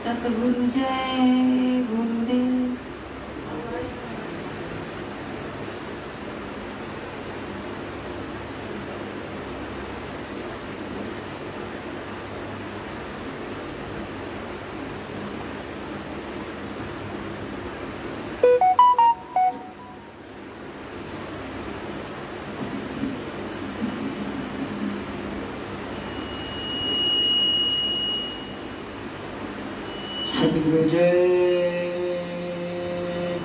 सतगुरु जय गुरुदेव। सतगुरु जय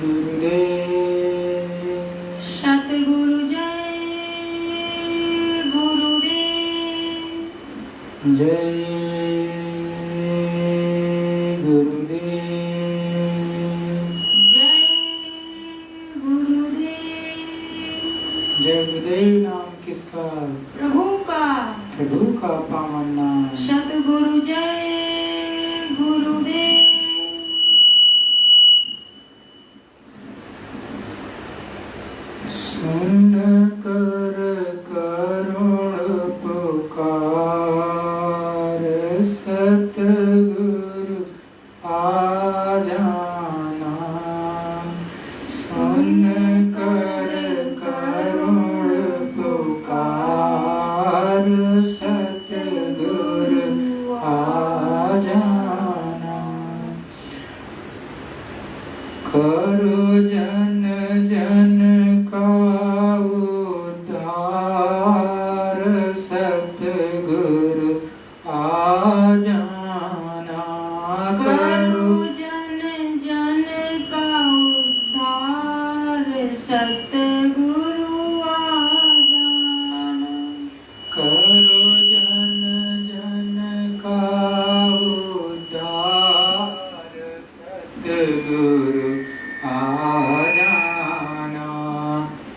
गुरुदेव। सतगुरु जय गुरुदेव। जय गुरुदेव। जय गुरुदेव। जय गुरुदेव नाम किसका? प्रभु का। प्रभु का पावन नाम। सतगुरु जय गुरुदेव। सुन कर करुण पुकार सतगुरु आ जाना। सुन कर करुण पुकार सतगुरु आ जाना। करो जन जन का उद्धार सतगुरु आ जाना। करो जन जन का उद्धार सतगुरु आ जाना। करो जन जन का उद्धार सतगुरु आ जाना।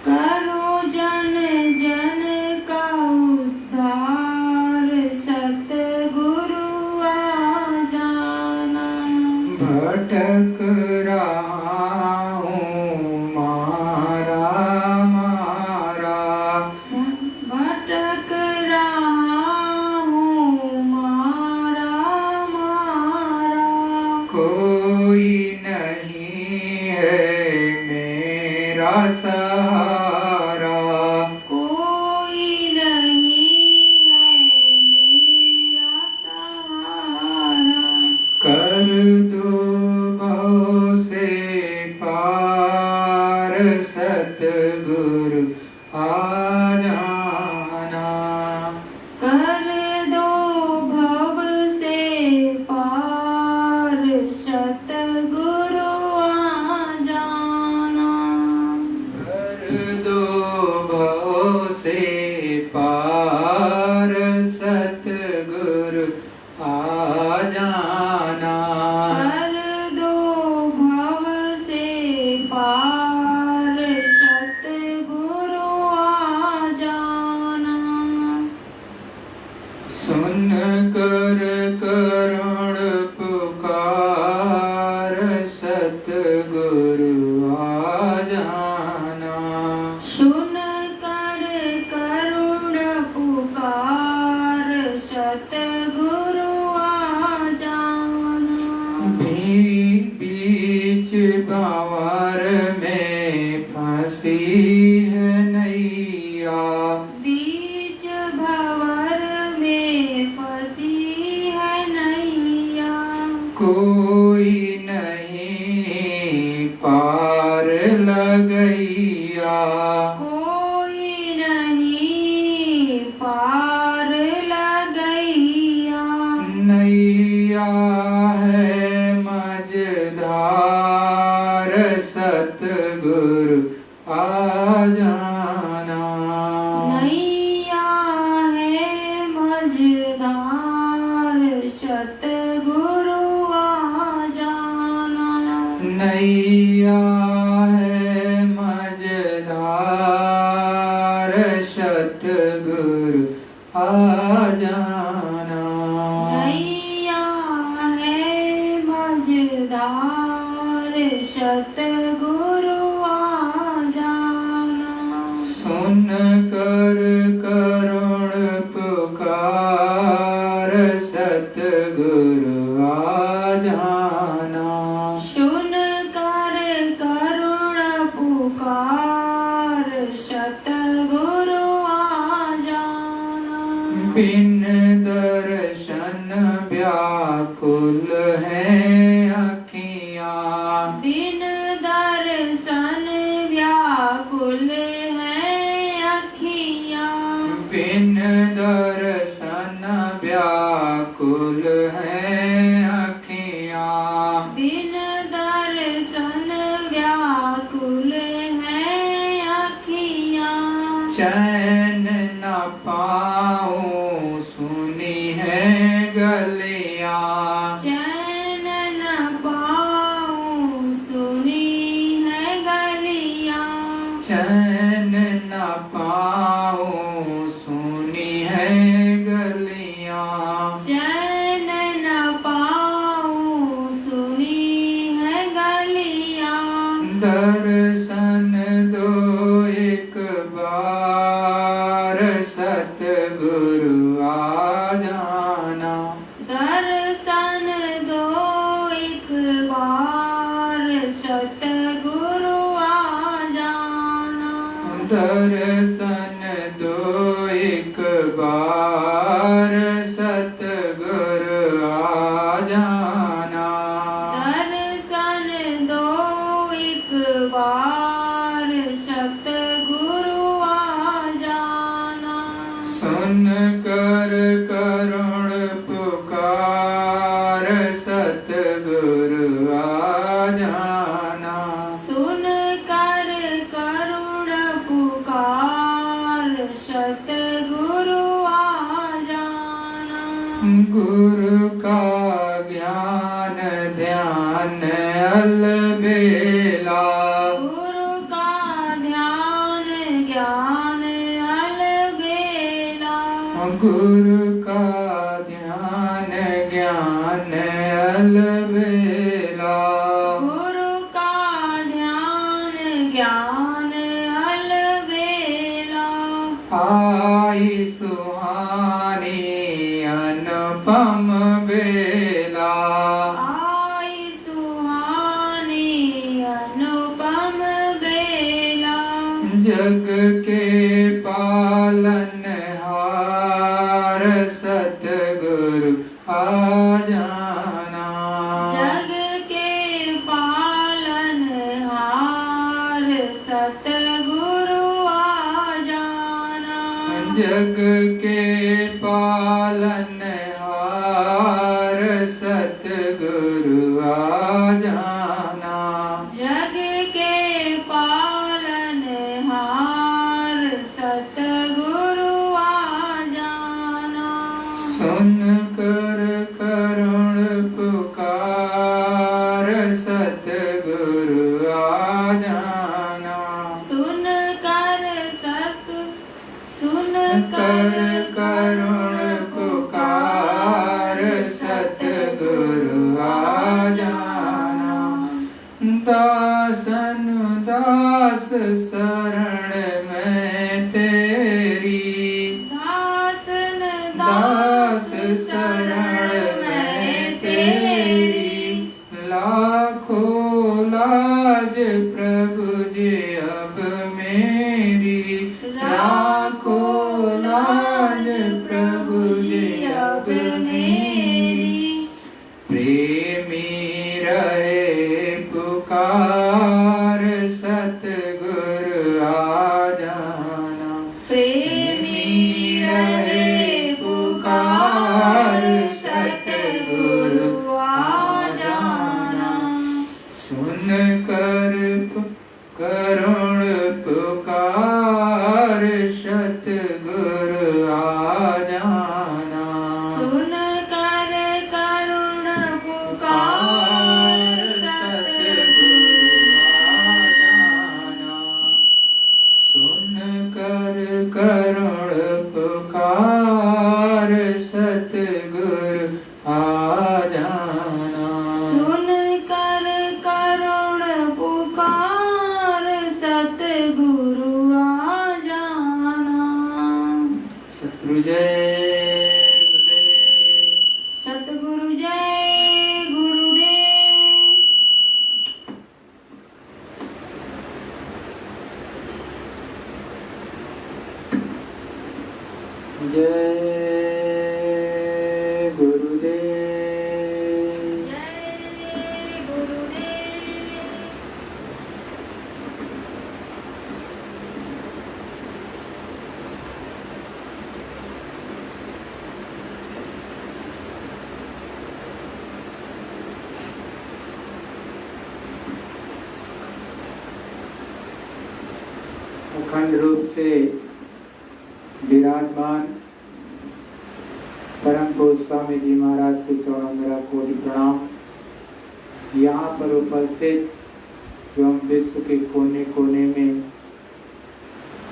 करो जन जन का उद्धार सतगुरु आ जाना। भटक रहा हूँ मारा मारा। भटक रहा हूँ मारा मारा। कोई नहीं है मेरा सहारा। कोई नहीं है मेरा सहारा। कर दो भव से पार सतगुरु आ जाना। कर दो भव से पार सतगुरु आ जाना। कर दो भव से पार सतगुरु आ जाना। कर कोई नहीं पार लगैया, कोई नहीं पार लगैया। नैया है मझधार सतगुरु आ जाना, नैया है मझधार सतगुरु आ जाना। नैया है मझधार सतगुरु आ जाना, नैया है मझधार सतगुरु आ जाना। सुन कर करुण पुकार सतगुरु आ जाना, सुन कर करुण पुकार सतगुरु आ जाना। बिन दर्शन व्याकुल है अखियाँ, बिन दर्शन व्याकुल है अखियाँ। बिन दर्शन व्याकुल है अखियाँ, बिन दर्शन व्याकुल है अखियाँ। चैन न पाऊं सुनी है गलियाँ, चैन न पाऊं सुनी है गलियाँ। चैन न पाऊं सुनी है गलियाँ, चैन न पाऊं सुनी है गलियाँ। दर्शन दो एक बार सतगुरु आ जाना, दर्शन दो एक बार सतगुरु आ जाना। दर्शन दो एक बार सतगुरु आ जाना, दर्शन दो एक बार सतगुरु आ जाना। सुन कर करुण पुकार सतगुरु आ जाना, सुन कर करुण पुकार सतगुरु आ जाना। गुरु का ज्ञान ध्यान अलबेला, गुरु का ध्यान ज्ञान अलबेला। गुरु का ध्यान ज्ञान अलबेला, गुरु का ध्यान ज्ञान अलबेला। आई सुहानी अनुपम बेला, आई सुहानी अनुपम बेला। जग के पालनहार सतगुरु आ जाना, जग के पालनहार सतगुरु आ जाना। जग के पालनहार सतगुरु आ जाना, जग के पालनहार सतगुरु आ जाना। सुन कर करुण पुकार सतगुरु आ जाना, सुन कर करुण पुकार सतगुरु आ जाना। दासन दास शरण में तेरी, दासन दास शरण में तेरी, लाखों लाज प्रभु जी अब मेरी, लाखों लाज प्रभु जी अब मेरी। प्रेम अखंड रूप से विराजमान परम पूज्य स्वामी जी महाराज के चरणों में मेरा कोटि प्रणाम। यहाँ पर उपस्थित एवं विश्व के कोने कोने में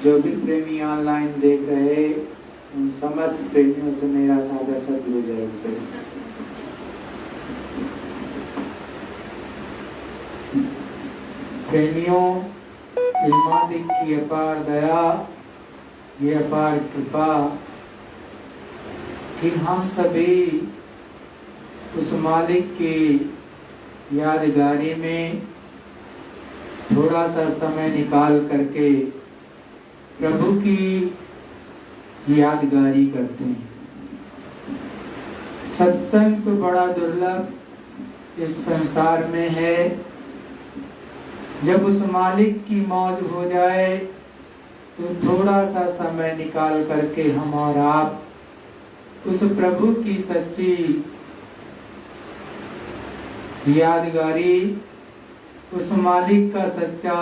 जो भी प्रेमी ऑनलाइन देख रहे उन समस्त प्रेमियों से मेरा सादर सतगुरु जय। प्रेमियों, मालिक की अपार दया, ये अपार कृपा कि हम सभी उस मालिक की यादगारी में थोड़ा सा समय निकाल करके प्रभु की यादगारी करते हैं। सत्संग तो बड़ा दुर्लभ इस संसार में है। जब उस मालिक की मौज हो जाए तो थोड़ा सा समय निकाल करके हम और आप उस प्रभु की सच्ची यादगारी, उस मालिक का सच्चा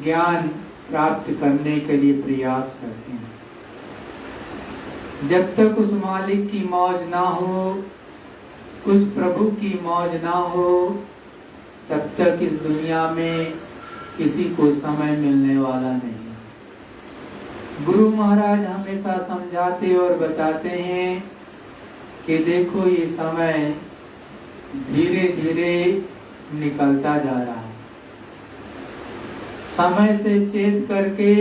ज्ञान प्राप्त करने के लिए प्रयास करते हैं। जब तक उस मालिक की मौज ना हो, उस प्रभु की मौज ना हो, तब तक इस दुनिया में किसी को समय मिलने वाला नहीं। गुरु महाराज हमेशा समझाते और बताते हैं कि देखो ये समय धीरे धीरे निकलता जा रहा है। समय से चेत करके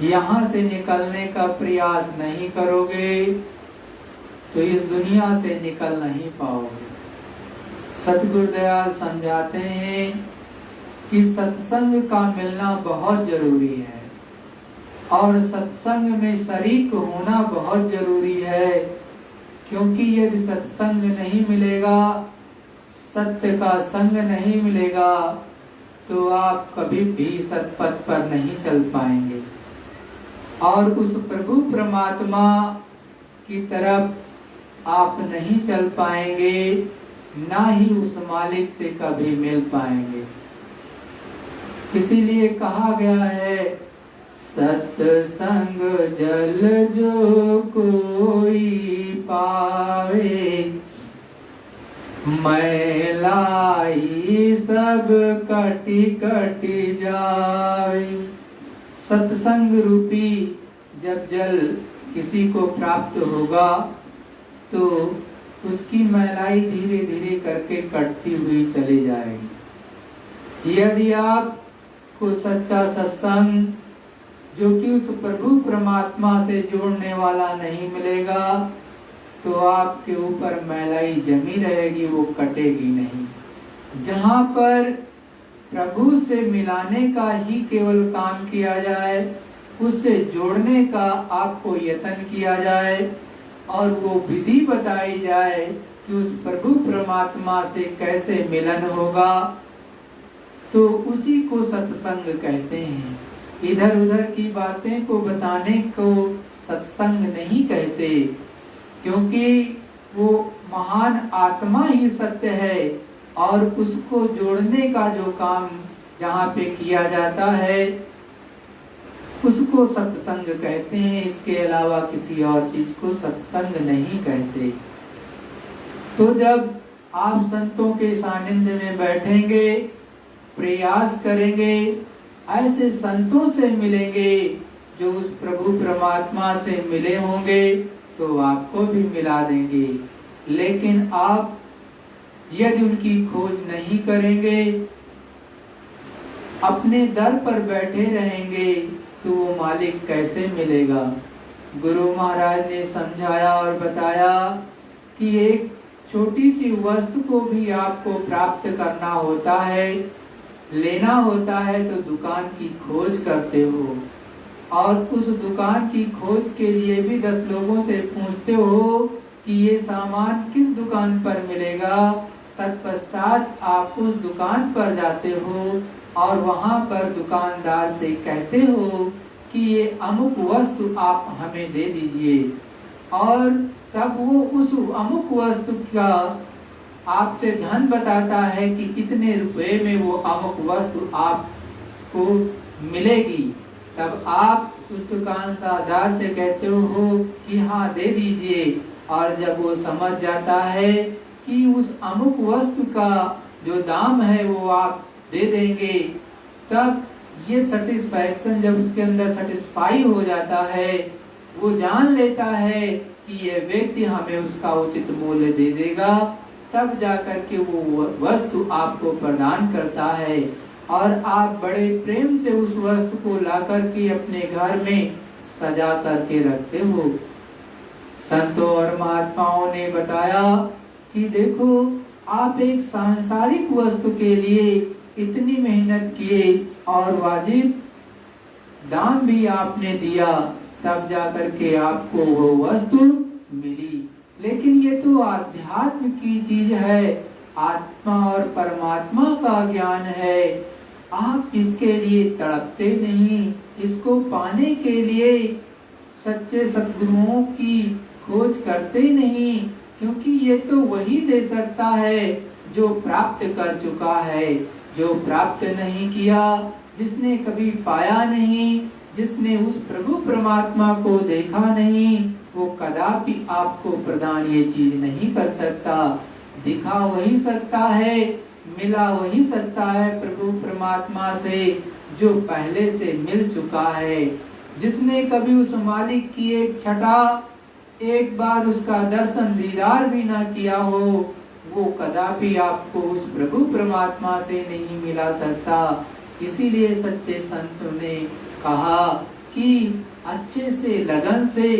यहाँ से निकलने का प्रयास नहीं करोगे तो इस दुनिया से निकल नहीं पाओगे। सतगुरुदयाल समझाते हैं कि सत्संग का मिलना बहुत जरूरी है और सत्संग में शरीक होना बहुत जरूरी है, क्योंकि यदि सत्संग नहीं मिलेगा, सत्य का संग नहीं मिलेगा, तो आप कभी भी सत्पथ पर नहीं चल पाएंगे और उस प्रभु परमात्मा की तरफ आप नहीं चल पाएंगे, ना ही उस मालिक से कभी मिल पाएंगे। इसीलिए कहा गया है, सत्संग जल जो कोई पावे, मैलाई सब कटी कटी जावे। सत्संग रूपी जब जल किसी को प्राप्त होगा तो उसकी मैलाई धीरे धीरे करके कटती हुई चली जाएगी। यदि आपको सच्चा सत्संग जो कि उस प्रभु परमात्मा से जोड़ने वाला नहीं मिलेगा तो आपके ऊपर मैलाई जमी रहेगी, वो कटेगी नहीं। जहाँ पर प्रभु से मिलाने का ही केवल काम किया जाए, उससे जोड़ने का आपको यत्न किया जाए और वो विधि बताई जाए कि उस प्रभु परमात्मा से कैसे मिलन होगा, तो उसी को सत्संग कहते हैं। इधर उधर की बातें को बताने को सत्संग नहीं कहते, क्योंकि वो महान आत्मा ही सत्य है और उसको जोड़ने का जो काम जहाँ पे किया जाता है उसको सत्संग कहते हैं। इसके अलावा किसी और चीज को सत्संग नहीं कहते। तो जब आप संतों के सानिध्य में बैठेंगे, प्रयास करेंगे, ऐसे संतों से मिलेंगे जो उस प्रभु परमात्मा से मिले होंगे तो आपको भी मिला देंगे। लेकिन आप यदि उनकी खोज नहीं करेंगे, अपने दर पर बैठे रहेंगे, तो वो मालिक कैसे मिलेगा। गुरु महाराज ने समझाया और बताया कि एक छोटी सी वस्तु को भी आपको प्राप्त करना होता है, लेना होता है, तो दुकान की खोज करते हो और उस दुकान की खोज के लिए भी 10 लोगों से पूछते हो कि ये सामान किस दुकान पर मिलेगा। तत्पश्चात आप उस दुकान पर जाते हो और वहां पर दुकानदार से कहते हो कि ये अमुक वस्तु आप हमें दे दीजिए, और तब वो उस अमुक वस्तु का आपसे धन बताता है कि इतने रुपए में वो अमुक वस्तु आपको मिलेगी, तब आप उस दुकानदार से कहते हो कि हाँ दे दीजिए, और जब वो समझ जाता है कि उस अमुक वस्तु का जो दाम है वो आप दे देंगे, तब ये सेटिस्फैक्शन जब उसके अंदर सेटिस्फाई हो जाता है, वो जान लेता है कि ये व्यक्ति हमें उसका उचित मूल्य दे देगा, तब जाकर के वो वस्तु आपको प्रदान करता है और आप बड़े प्रेम से उस वस्तु को लाकर के अपने घर में सजा करके रखते हो। संतों और महात्माओं ने बताया कि देखो, आप एक सांसारिक वस्तु के लिए इतनी मेहनत किए और वाजिब दाम भी आपने दिया, तब जाकर के आपको वो वस्तु मिली। लेकिन ये तो आध्यात्म की चीज है, आत्मा और परमात्मा का ज्ञान है। आप इसके लिए तड़पते नहीं, इसको पाने के लिए सच्चे सद्गुरुओं की खोज करते नहीं, क्योंकि ये तो वही दे सकता है जो प्राप्त कर चुका है। जो प्राप्त नहीं किया, जिसने कभी पाया नहीं, जिसने उस प्रभु परमात्मा को देखा नहीं, वो कदापि आपको प्रदान ये चीज नहीं कर सकता। दिखा वही सकता है, मिला वही सकता है प्रभु परमात्मा से जो पहले से मिल चुका है। जिसने कभी उस मालिक की एक छटा, एक बार उसका दर्शन दीदार भी ना किया हो, वो कदापि आपको उस प्रभु परमात्मा से नहीं मिला सकता। इसीलिए सच्चे संतों ने कहा कि अच्छे से लगन से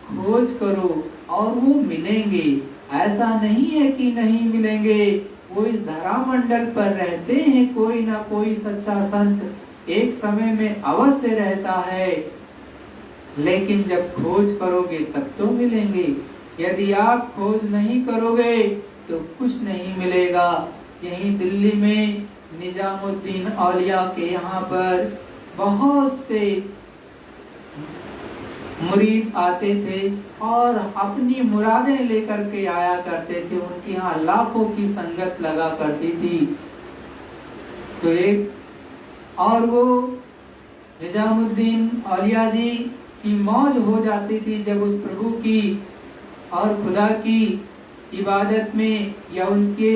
खोज करो और वो मिलेंगे। ऐसा नहीं है कि नहीं मिलेंगे, वो इस धरा मंडल पर रहते हैं, कोई ना कोई सच्चा संत एक समय में अवश्य रहता है, लेकिन जब खोज करोगे तब तो मिलेंगे। यदि आप खोज नहीं करोगे तो कुछ नहीं मिलेगा। यहीं दिल्ली में निजामुद्दीन औलिया के यहाँ पर बहुत से मुरीद आते थे और अपनी मुरादें लेकर के आया करते थे। उनके यहाँ लाखों की संगत लगा करती थी। तो एक और वो निजामुद्दीन औलिया जी की मौज हो जाती थी जब उस प्रभु की और खुदा की इबादत में या उनके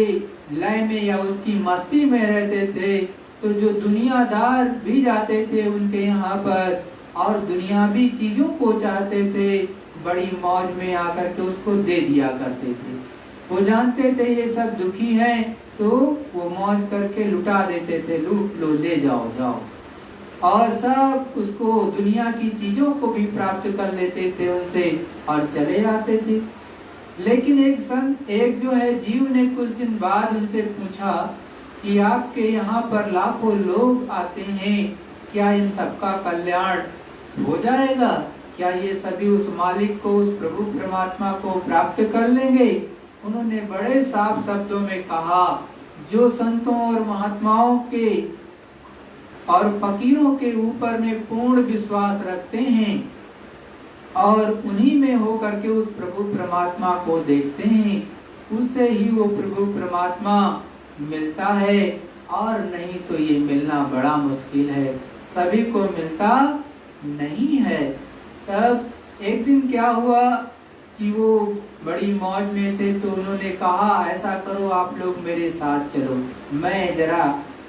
लय में या उनकी मस्ती में रहते थे, तो जो दुनियादार भी जाते थे उनके यहाँ पर और दुनियावी चीजों को चाहते थे, बड़ी मौज में आकर के उसको दे दिया करते थे। वो जानते थे ये सब दुखी हैं, तो वो मौज करके लुटा देते थे, लूट लो, ले जाओ जाओ, और सब उसको दुनिया की चीजों को भी प्राप्त कर लेते थे उनसे और चले आते थे। लेकिन एक जो है जीव ने कुछ दिन बाद उनसे पूछा कि आपके यहाँ पर लाखों लोग आते हैं, क्या इन सबका कल्याण हो जाएगा? क्या ये सभी उस मालिक को, उस प्रभु परमात्मा को प्राप्त कर लेंगे? उन्होंने बड़े साफ शब्दों में कहा, जो संतों और महात्माओं के और फकीरों के ऊपर में पूर्ण विश्वास रखते हैं और उन्हीं में होकर के उस प्रभु परमात्मा को देखते हैं, उससे ही वो प्रभु परमात्मा मिलता है, और नहीं तो ये मिलना बड़ा मुश्किल है, सभी को मिलता नहीं है। तब एक दिन क्या हुआ कि वो बड़ी मौज में थे, तो उन्होंने कहा ऐसा करो आप लोग मेरे साथ चलो, मैं जरा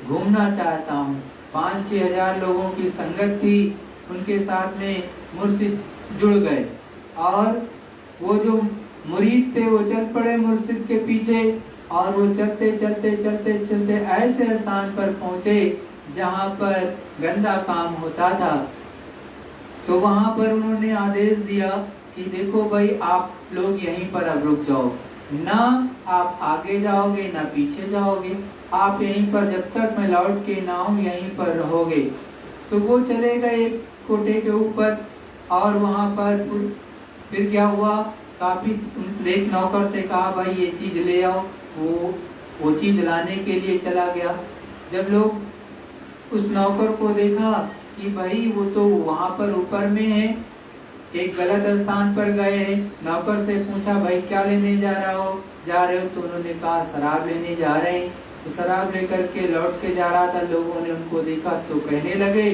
घूमना चाहता हूँ। 5-6 हजार लोगों की संगत थी, उनके साथ में मुर्शिद जुड़ गए और वो जो मुरीद थे वो चल पड़े मुर्शिद के पीछे, और वो चलते चलते चलते चलते ऐसे स्थान पर पहुंचे जहां पर गंदा काम होता था। तो वहां पर उन्होंने आदेश दिया कि देखो भाई, आप लोग यहीं पर अब रुक जाओ, ना आप आगे जाओगे ना पीछे जाओगे, आप यहीं पर जब तक मैं लौट के ना हूं यहीं पर रहोगे। तो वो चले गए कोटे के ऊपर, और वहां पर फिर क्या हुआ, काफी एक नौकर से कहा भाई ये चीज ले आओ, वो चीज लाने के लिए चला गया। जब लोग उस नौकर को देखा कि भाई वो तो वहां पर ऊपर में है, एक गलत स्थान पर गए हैं, नौकर से पूछा भाई क्या लेने जा रहे हो? तो उन्होंने कहा शराब लेने जा रहे हैं। तो शराब लेकर के लौट के जा रहा था, लोगों ने उनको देखा तो कहने लगे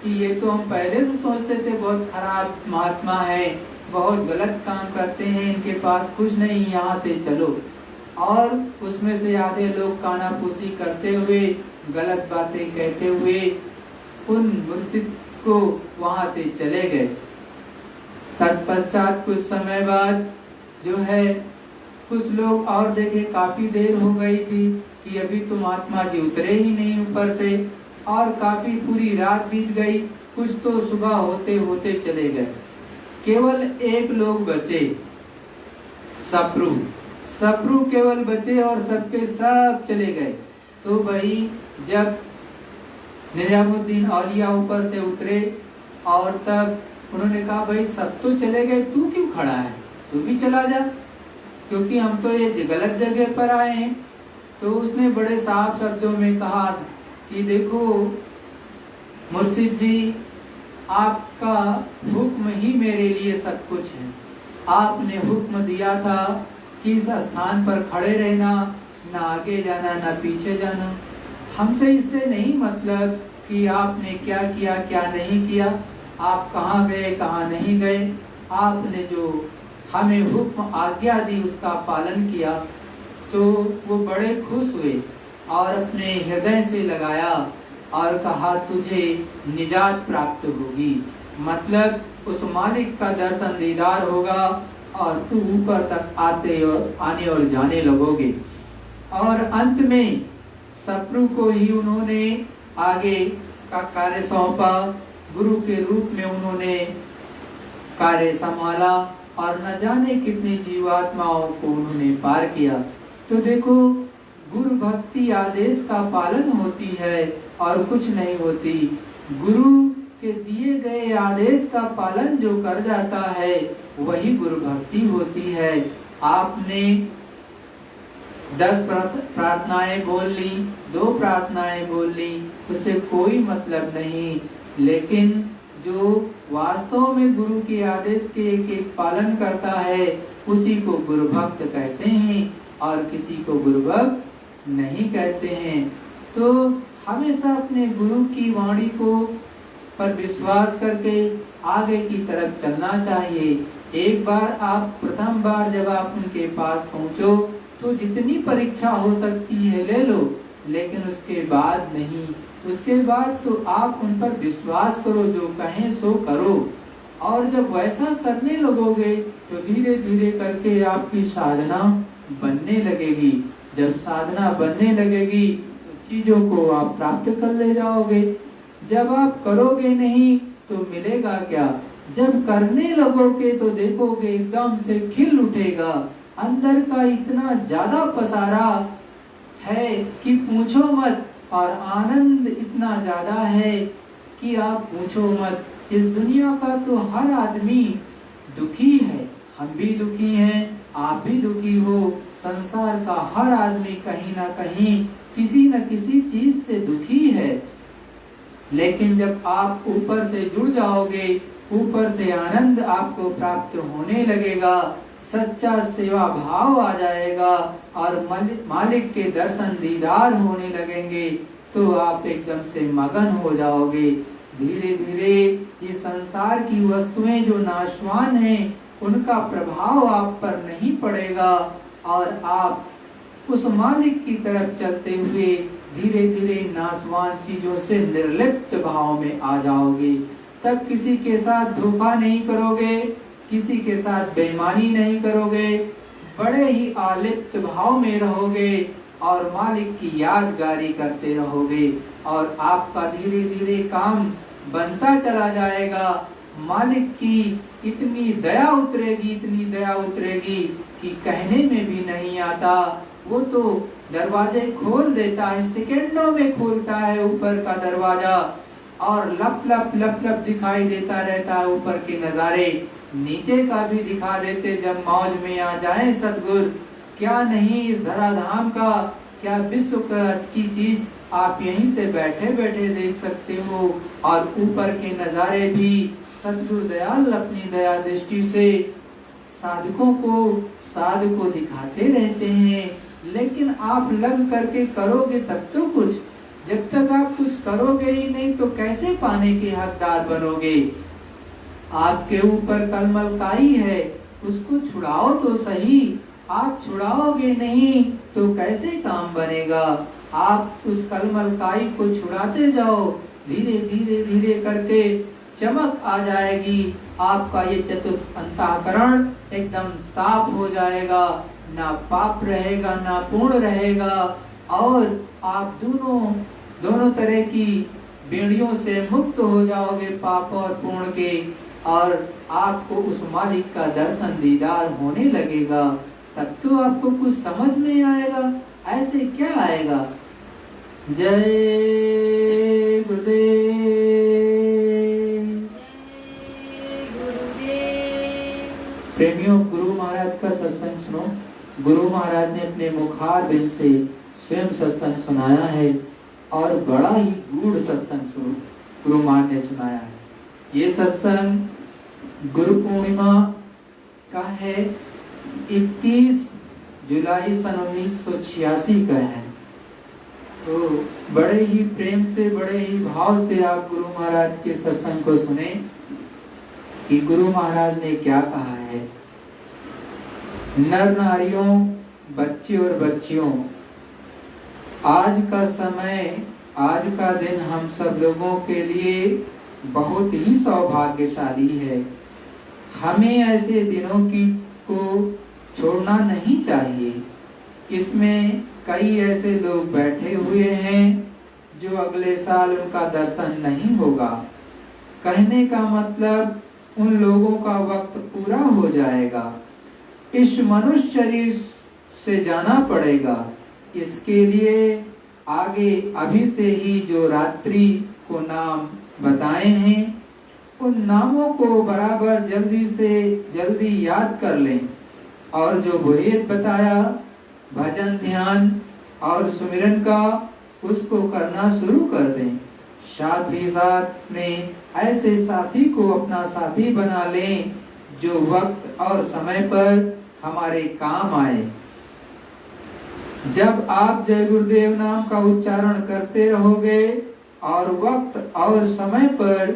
कि ये तो हम पहले से सोचते थे बहुत खराब महात्मा है, बहुत गलत काम करते हैं, इनके पास कुछ नहीं, यहाँ से चलो। और उसमें से आधे लोग कानाफूसी करते हुए, गलत बातें कहते हुए उन मुर्शिद को वहां से चले गए। तत्पश्चात कुछ समय बाद जो है कुछ लोग और देखे, काफी देर हो गई थी कि अभी तो महात्मा जी उतरे ही नहीं ऊपर से, और काफी पूरी रात बीत गई, कुछ तो सुबह होते होते चले गए। केवल एक लोग बचे, सप्रू केवल बचे और सबके सब चले गए। तो भाई जब निजामुद्दीन औलिया ऊपर से उतरे और तब उन्होंने कहा भाई सब तो चले गए, तू क्यों खड़ा है, तू भी चला जा, क्योंकि हम तो ये गलत जगह पर आए हैं। तो उसने बड़े साफ शब्दों में कहा कि देखो मुर्शिद जी, आपका हुक्म ही मेरे लिए सब कुछ है। आपने हुक्म दिया था कि इस स्थान पर खड़े रहना, ना आगे जाना ना पीछे जाना। हमसे इससे नहीं मतलब कि आपने क्या किया क्या नहीं किया, आप कहाँ गए कहाँ नहीं गए, आपने जो हमें हुक्म आज्ञा दी उसका पालन किया। तो वो बड़े खुश हुए और अपने हृदय से लगाया और कहा तुझे निजात प्राप्त होगी, मतलब उस मालिक का दर्शन दीदार होगा और तू ऊपर तक आने और जाने लगोगे। और अंत में सप्रू को ही उन्होंने आगे का कार्य सौंपा, गुरु के रूप में उन्होंने कार्य संभाला और न जाने कितनी जीवात्माओं को उन्होंने पार किया। तो देखो गुरु भक्ति आदेश का पालन होती है और कुछ नहीं होती। गुरु के दिए गए आदेश का पालन जो कर जाता है वही गुरु भक्ति होती है। आपने 10 प्रार्थनाएं बोल ली, 2 प्रार्थनाएं बोल ली, उससे कोई मतलब नहीं, लेकिन जो वास्तव में गुरु के आदेश के एक एक पालन करता है उसी को गुरु भक्त कहते हैं और किसी को गुरु भक्त नहीं कहते हैं। तो हमेशा अपने गुरु की वाणी को पर विश्वास करके आगे की तरफ चलना चाहिए। एक बार आप प्रथम बार जब आप उनके पास पहुंचो तो जितनी परीक्षा हो सकती है ले लो, लेकिन उसके बाद नहीं। उसके बाद तो आप उन पर विश्वास करो, जो कहें सो करो। और जब वैसा करने लगोगे तो धीरे धीरे करके आपकी साधना बनने लगेगी। जब साधना बनने लगेगी तो चीजों को आप प्राप्त कर ले जाओगे। जब आप करोगे नहीं तो मिलेगा क्या? जब करने लगोगे तो देखोगे एकदम से खिल उठेगा। अंदर का इतना ज्यादा पसारा है कि पूछो मत, और आनंद इतना ज्यादा है कि आप पूछो मत। इस दुनिया का तो हर आदमी दुखी है, हम भी दुखी हैं, आप भी दुखी हो। संसार का हर आदमी कहीं ना कहीं किसी न किसी चीज से दुखी है। लेकिन जब आप ऊपर से जुड़ जाओगे, ऊपर से आनंद आपको प्राप्त होने लगेगा, सच्चा सेवा भाव आ जाएगा और मालिक के दर्शन दीदार होने लगेंगे, तो आप एकदम से मगन हो जाओगे। धीरे धीरे ये संसार की वस्तुएं जो नाशवान हैं उनका प्रभाव आप पर नहीं पड़ेगा और आप उस मालिक की तरफ चलते हुए धीरे धीरे नाशवान चीजों से निर्लिप्त भाव में आ जाओगे। तब किसी के साथ धोखा नहीं करोगे, किसी के साथ बेईमानी नहीं करोगे, बड़े ही आलिप्त भाव में रहोगे और मालिक की यादगारी करते रहोगे और आपका धीरे धीरे काम बनता चला जाएगा। मालिक की इतनी दया उतरेगी, इतनी दया उतरेगी कि कहने में भी नहीं आता। वो तो दरवाजे खोल देता है, सेकंडों में खोलता है ऊपर का दरवाजा और लप लप लप लप दिखाई देता रहता है ऊपर के नजारे। नीचे का भी दिखा देते जब मौज में आ जाए सतगुर। क्या नहीं इस धराधाम का, क्या विश्व की चीज आप यहीं से बैठे बैठे देख सकते हो। और ऊपर के नजारे भी सतगुरु दयाल अपनी दया दृष्टि से साधकों को दिखाते रहते हैं। लेकिन आप लग करके करोगे तब तो कुछ, जब तक आप कुछ करोगे ही नहीं तो कैसे पाने के हकदार बनोगे। आपके ऊपर कलमलकाई है, उसको छुड़ाओ तो सही। आप छुड़ाओगे नहीं तो कैसे काम बनेगा। आप उस कलमलकाई को छुड़ाते जाओ, धीरे धीरे धीरे करके चमक आ जाएगी। आपका ये चतुष्ट अंतःकरण एकदम साफ हो जाएगा, ना पाप रहेगा ना पुण्य रहेगा, और आप दोनों तरह की बेड़ियों से मुक्त हो जाओगे, पाप और पुण्य के, और आपको उस मालिक का दर्शन दीदार होने लगेगा। तब तो आपको कुछ समझ में आएगा, ऐसे क्या आएगा। जय गुरुदेव। प्रेमियों, गुरु महाराज का सत्संग सुनो। गुरु महाराज ने अपने मुखार बिंद से स्वयं सत्संग सुनाया है, और बड़ा ही गूढ़ सत्संग गुरु महाराज ने सुनाया है। ये सत्संग गुरु पूर्णिमा का है, 21 जुलाई सन 1986 का है। तो बड़े ही प्रेम से, बड़े ही भाव से आप गुरु महाराज के सत्संग को सुने कि गुरु महाराज ने क्या कहा है। नर नारियों, बच्चे और बच्चियों, आज का समय, आज का दिन हम सब लोगों के लिए बहुत ही सौभाग्यशाली है। हमें ऐसे दिनों को छोड़ना नहीं चाहिए। इसमें कई ऐसे लोग बैठे हुए हैं जो अगले साल उनका दर्शन नहीं होगा। कहने का मतलब उन लोगों का वक्त पूरा हो जाएगा, इस मनुष्य शरीर से जाना पड़ेगा। इसके लिए आगे अभी से ही जो रात्रि को नाम बताए हैं, उन नामों को बराबर जल्दी से जल्दी याद कर लें, और जो भेद बताया भजन, ध्यान और सुमिरन का, उसको करना शुरू कर दें। साथ ही साथ में ऐसे साथी को अपना साथी बना लें जो वक्त और समय पर हमारे काम आए। जब आप जय गुरुदेव नाम का उच्चारण करते रहोगे और वक्त और समय पर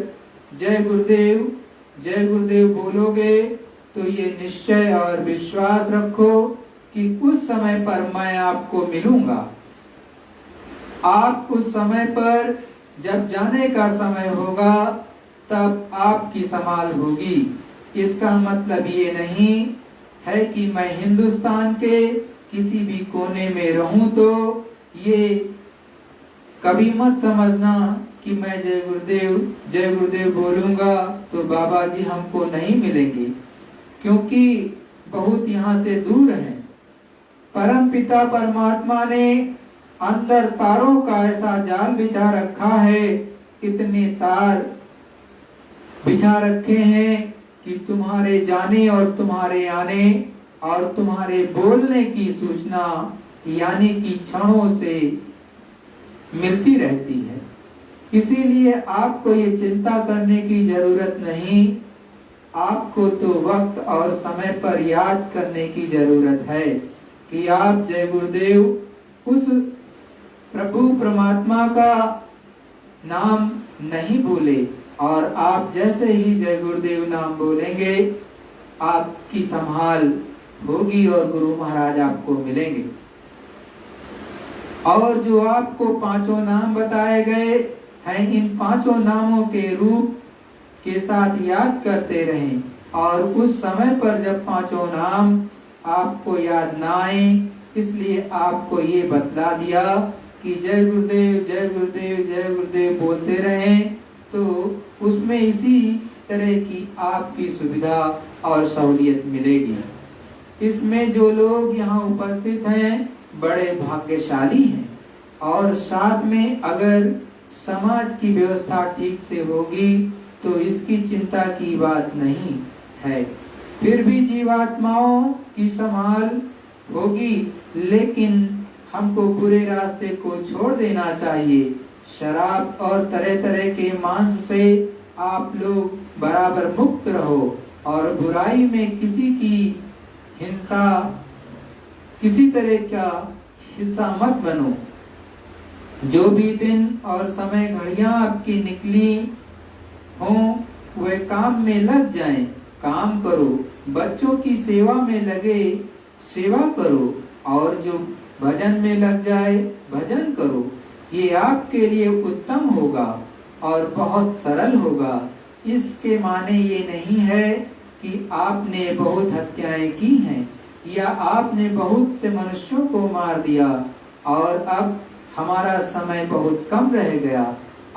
जय गुरुदेव बोलोगे, तो ये निश्चय और विश्वास रखो कि उस समय पर मैं आपको मिलूंगा। आप उस समय पर जब जाने का समय होगा, तब आपकी संभाल होगी। इसका मतलब ये नहीं है कि मैं हिंदुस्तान के किसी भी कोने में रहूं तो ये कभी मत समझना कि मैं जय गुरुदेव बोलूंगा तो बाबा जी हमको नहीं मिलेंगे, क्योंकि बहुत यहाँ से दूर हैं। परम पिता परमात्मा ने अंदर तारों का ऐसा जाल बिछा रखा है, इतने तार बिछा रखे हैं कि तुम्हारे जाने और तुम्हारे आने और तुम्हारे बोलने की सूचना यानी कि क्षणों से मिलती रहती है। इसीलिए आपको ये चिंता करने की जरूरत नहीं, आपको तो वक्त और समय पर याद करने की जरूरत है कि आप जय गुरुदेव उस प्रभु परमात्मा का नाम नहीं भूले, और आप जैसे ही जय गुरुदेव नाम बोलेंगे आपकी संभाल होगी और गुरु महाराज आपको मिलेंगे। और जो आपको 5 नाम बताए गए हैं, इन 5 नामों के रूप के साथ याद करते रहें, और उस समय पर जब 5 नाम आपको याद ना आए, इसलिए आपको ये बतला दिया कि जय गुरुदेव जय गुरुदेव जय गुरुदेव बोलते रहें, तो उसमें इसी तरह की आपकी सुविधा और सहूलियत मिलेगी। इसमें जो लोग यहाँ उपस्थित हैं बड़े भाग्यशाली हैं, और साथ में अगर समाज की व्यवस्था ठीक से होगी तो इसकी चिंता की बात नहीं है। फिर भी जीवात्माओं की संभाल होगी, लेकिन हमको बुरे रास्ते को छोड़ देना चाहिए। शराब और तरह तरह के मांस से आप लोग बराबर मुक्त रहो, और बुराई में किसी की हिंसा, किसी तरह का हिस्सा मत बनो। जो भी दिन और समय घड़ियां आपकी निकली हों वे काम में लग जाएं, काम करो। बच्चों की सेवा में लगे, सेवा करो। और जो भजन में लग जाए, भजन करो। ये आपके लिए उत्तम होगा और बहुत सरल होगा। इसके माने ये नहीं है कि आपने बहुत हत्याएं की हैं या आपने बहुत से मनुष्यों को मार दिया और अब हमारा समय बहुत कम रह गया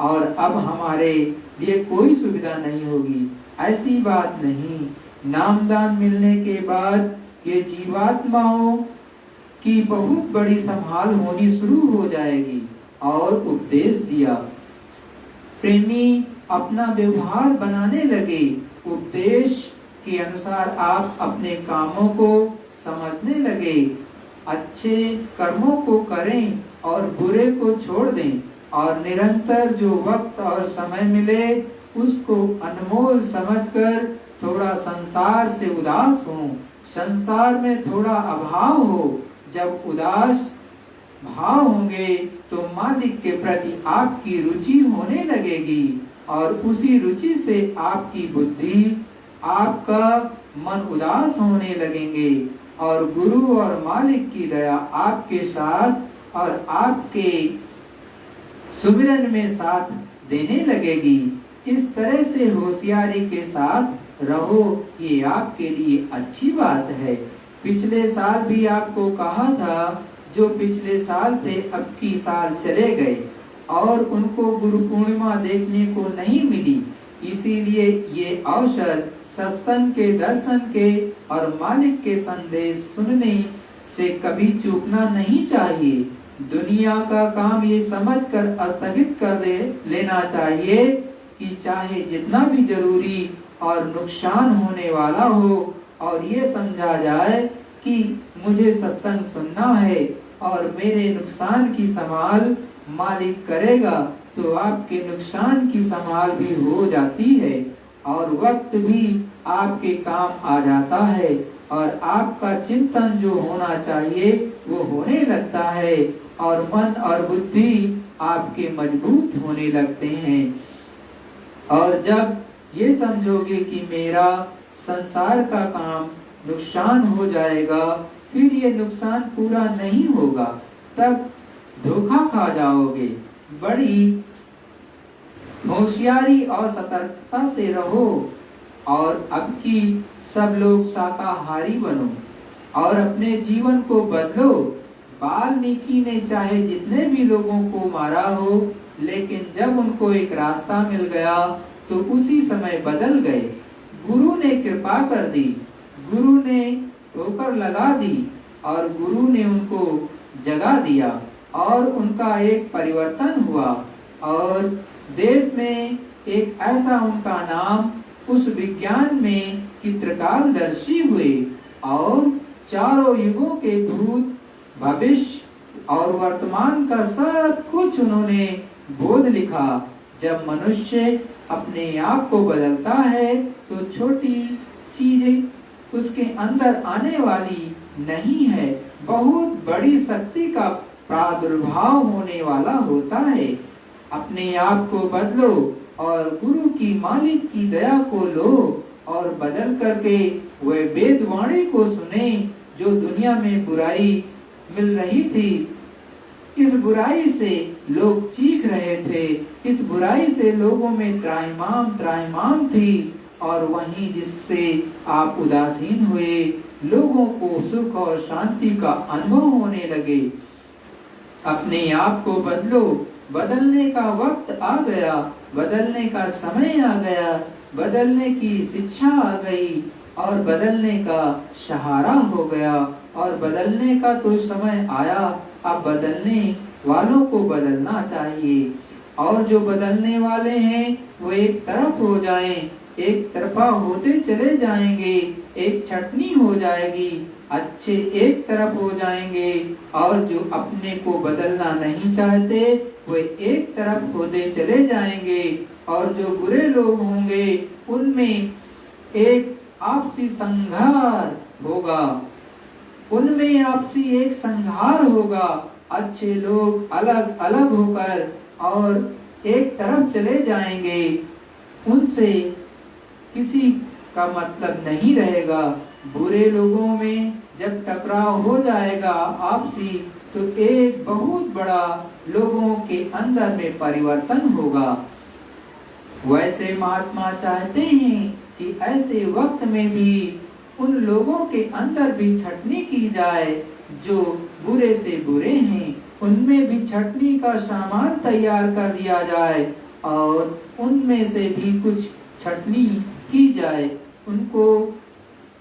और अब हमारे लिए कोई सुविधा नहीं होगी। ऐसी बात नहीं। नामदान मिलने के बाद ये जीवात्माओं की बहुत बड़ी संभाल होनी शुरू हो जाएगी। और उपदेश दिया, प्रेमी अपना व्यवहार बनाने लगे। उपदेश के अनुसार आप अपने कामों को समझने लगे। अच्छे कर्मों को करें और बुरे को छोड़ दें और निरंतर जो वक्त और समय मिले उसको अनमोल समझकर थोड़ा संसार से उदास हो। संसार में थोड़ा अभाव हो। जब उदास भाव होंगे तो मालिक के प्रति आपकी रुचि होने लगेगी और उसी रुचि से आपकी बुद्धि, आपका मन उदास होने लगेंगे और गुरु और मालिक की दया आपके साथ और आपके सुमिरन में साथ देने लगेगी। इस तरह से होशियारी के साथ रहो, ये आपके लिए अच्छी बात है। पिछले साल भी आपको कहा था, जो पिछले साल थे अब की साल चले गए और उनको गुरु पूर्णिमा देखने को नहीं मिली। इसीलिए ये अवसर सत्संग के, दर्शन के और मालिक के संदेश सुनने से कभी चूकना नहीं चाहिए। दुनिया का काम ये समझकर स्थगित कर लेना चाहिए कि चाहे जितना भी जरूरी और नुकसान होने वाला हो, और ये समझा जाए कि मुझे सत्संग सुनना है और मेरे नुकसान की संभाल मालिक करेगा, तो आपके नुकसान की संभाल भी हो जाती है और वक्त भी आपके काम आ जाता है और आपका चिंतन जो होना चाहिए वो होने लगता है और मन और बुद्धि आपके मजबूत होने लगते हैं। और जब ये समझोगे कि मेरा संसार का काम नुकसान हो जाएगा, फिर ये नुकसान पूरा नहीं होगा, तब धोखा खा जाओगे। बड़ी होशियारी और सतर्कता से रहो और अब की सब लोग शाकाहारी बनो और अपने जीवन को बदलो। वाल्मीकि ने चाहे जितने भी लोगों को मारा हो, लेकिन जब उनको एक रास्ता मिल गया तो उसी समय बदल गए। गुरु ने कृपा कर दी, गुरु ने ठोकर लगा दी और गुरु ने उनको जगा दिया और उनका एक परिवर्तन हुआ और देश में एक ऐसा उनका नाम उस विज्ञान में कि त्रिकालदर्शी हुए और चारों युगों के भूत, भविष्य और वर्तमान का सब कुछ उन्होंने बोध लिखा। जब मनुष्य अपने आप को बदलता है तो छोटी चीजें उसके अंदर आने वाली नहीं है, बहुत बड़ी शक्ति का प्रादुर्भाव होने वाला होता है। अपने आप को बदलो और गुरु की, मालिक की दया को लो और बदल करके वह वेदवाणी को सुने। जो दुनिया में बुराई मिल रही थी, इस बुराई से लोग चीख रहे थे, इस बुराई से लोगों में त्राहिमाम थी और वहीं जिससे आप उदासीन हुए, लोगों को सुख और शांति का अनुभव होने लगे। अपने आप को बदलो, बदलने का वक्त आ गया, बदलने का समय आ गया, बदलने की शिक्षा आ गई और बदलने का सहारा हो गया और बदलने का तो समय आया। अब बदलने वालों को बदलना चाहिए और जो बदलने वाले हैं वो एक तरफ हो जाएं, एक तरफा होते चले जाएंगे, एक छटनी हो जाएगी, अच्छे एक तरफ हो जाएंगे और जो अपने को बदलना नहीं चाहते वे एक तरफ होते चले जाएंगे और जो बुरे लोग होंगे उनमें एक आपसी संघार होगा, उनमें आपसी एक संघार होगा अच्छे लोग अलग अलग होकर और एक तरफ चले जाएंगे, उनसे किसी का मतलब नहीं रहेगा। बुरे लोगों में जब टकराव हो जाएगा आपसी, तो एक बहुत बड़ा लोगों के अंदर में परिवर्तन होगा। वैसे महात्मा चाहते हैं कि ऐसे वक्त में भी उन लोगों के अंदर भी छटनी की जाए जो बुरे से बुरे हैं, उनमें भी छटनी का सामान तैयार कर दिया जाए और उनमें से भी कुछ छटनी की जाए, उनको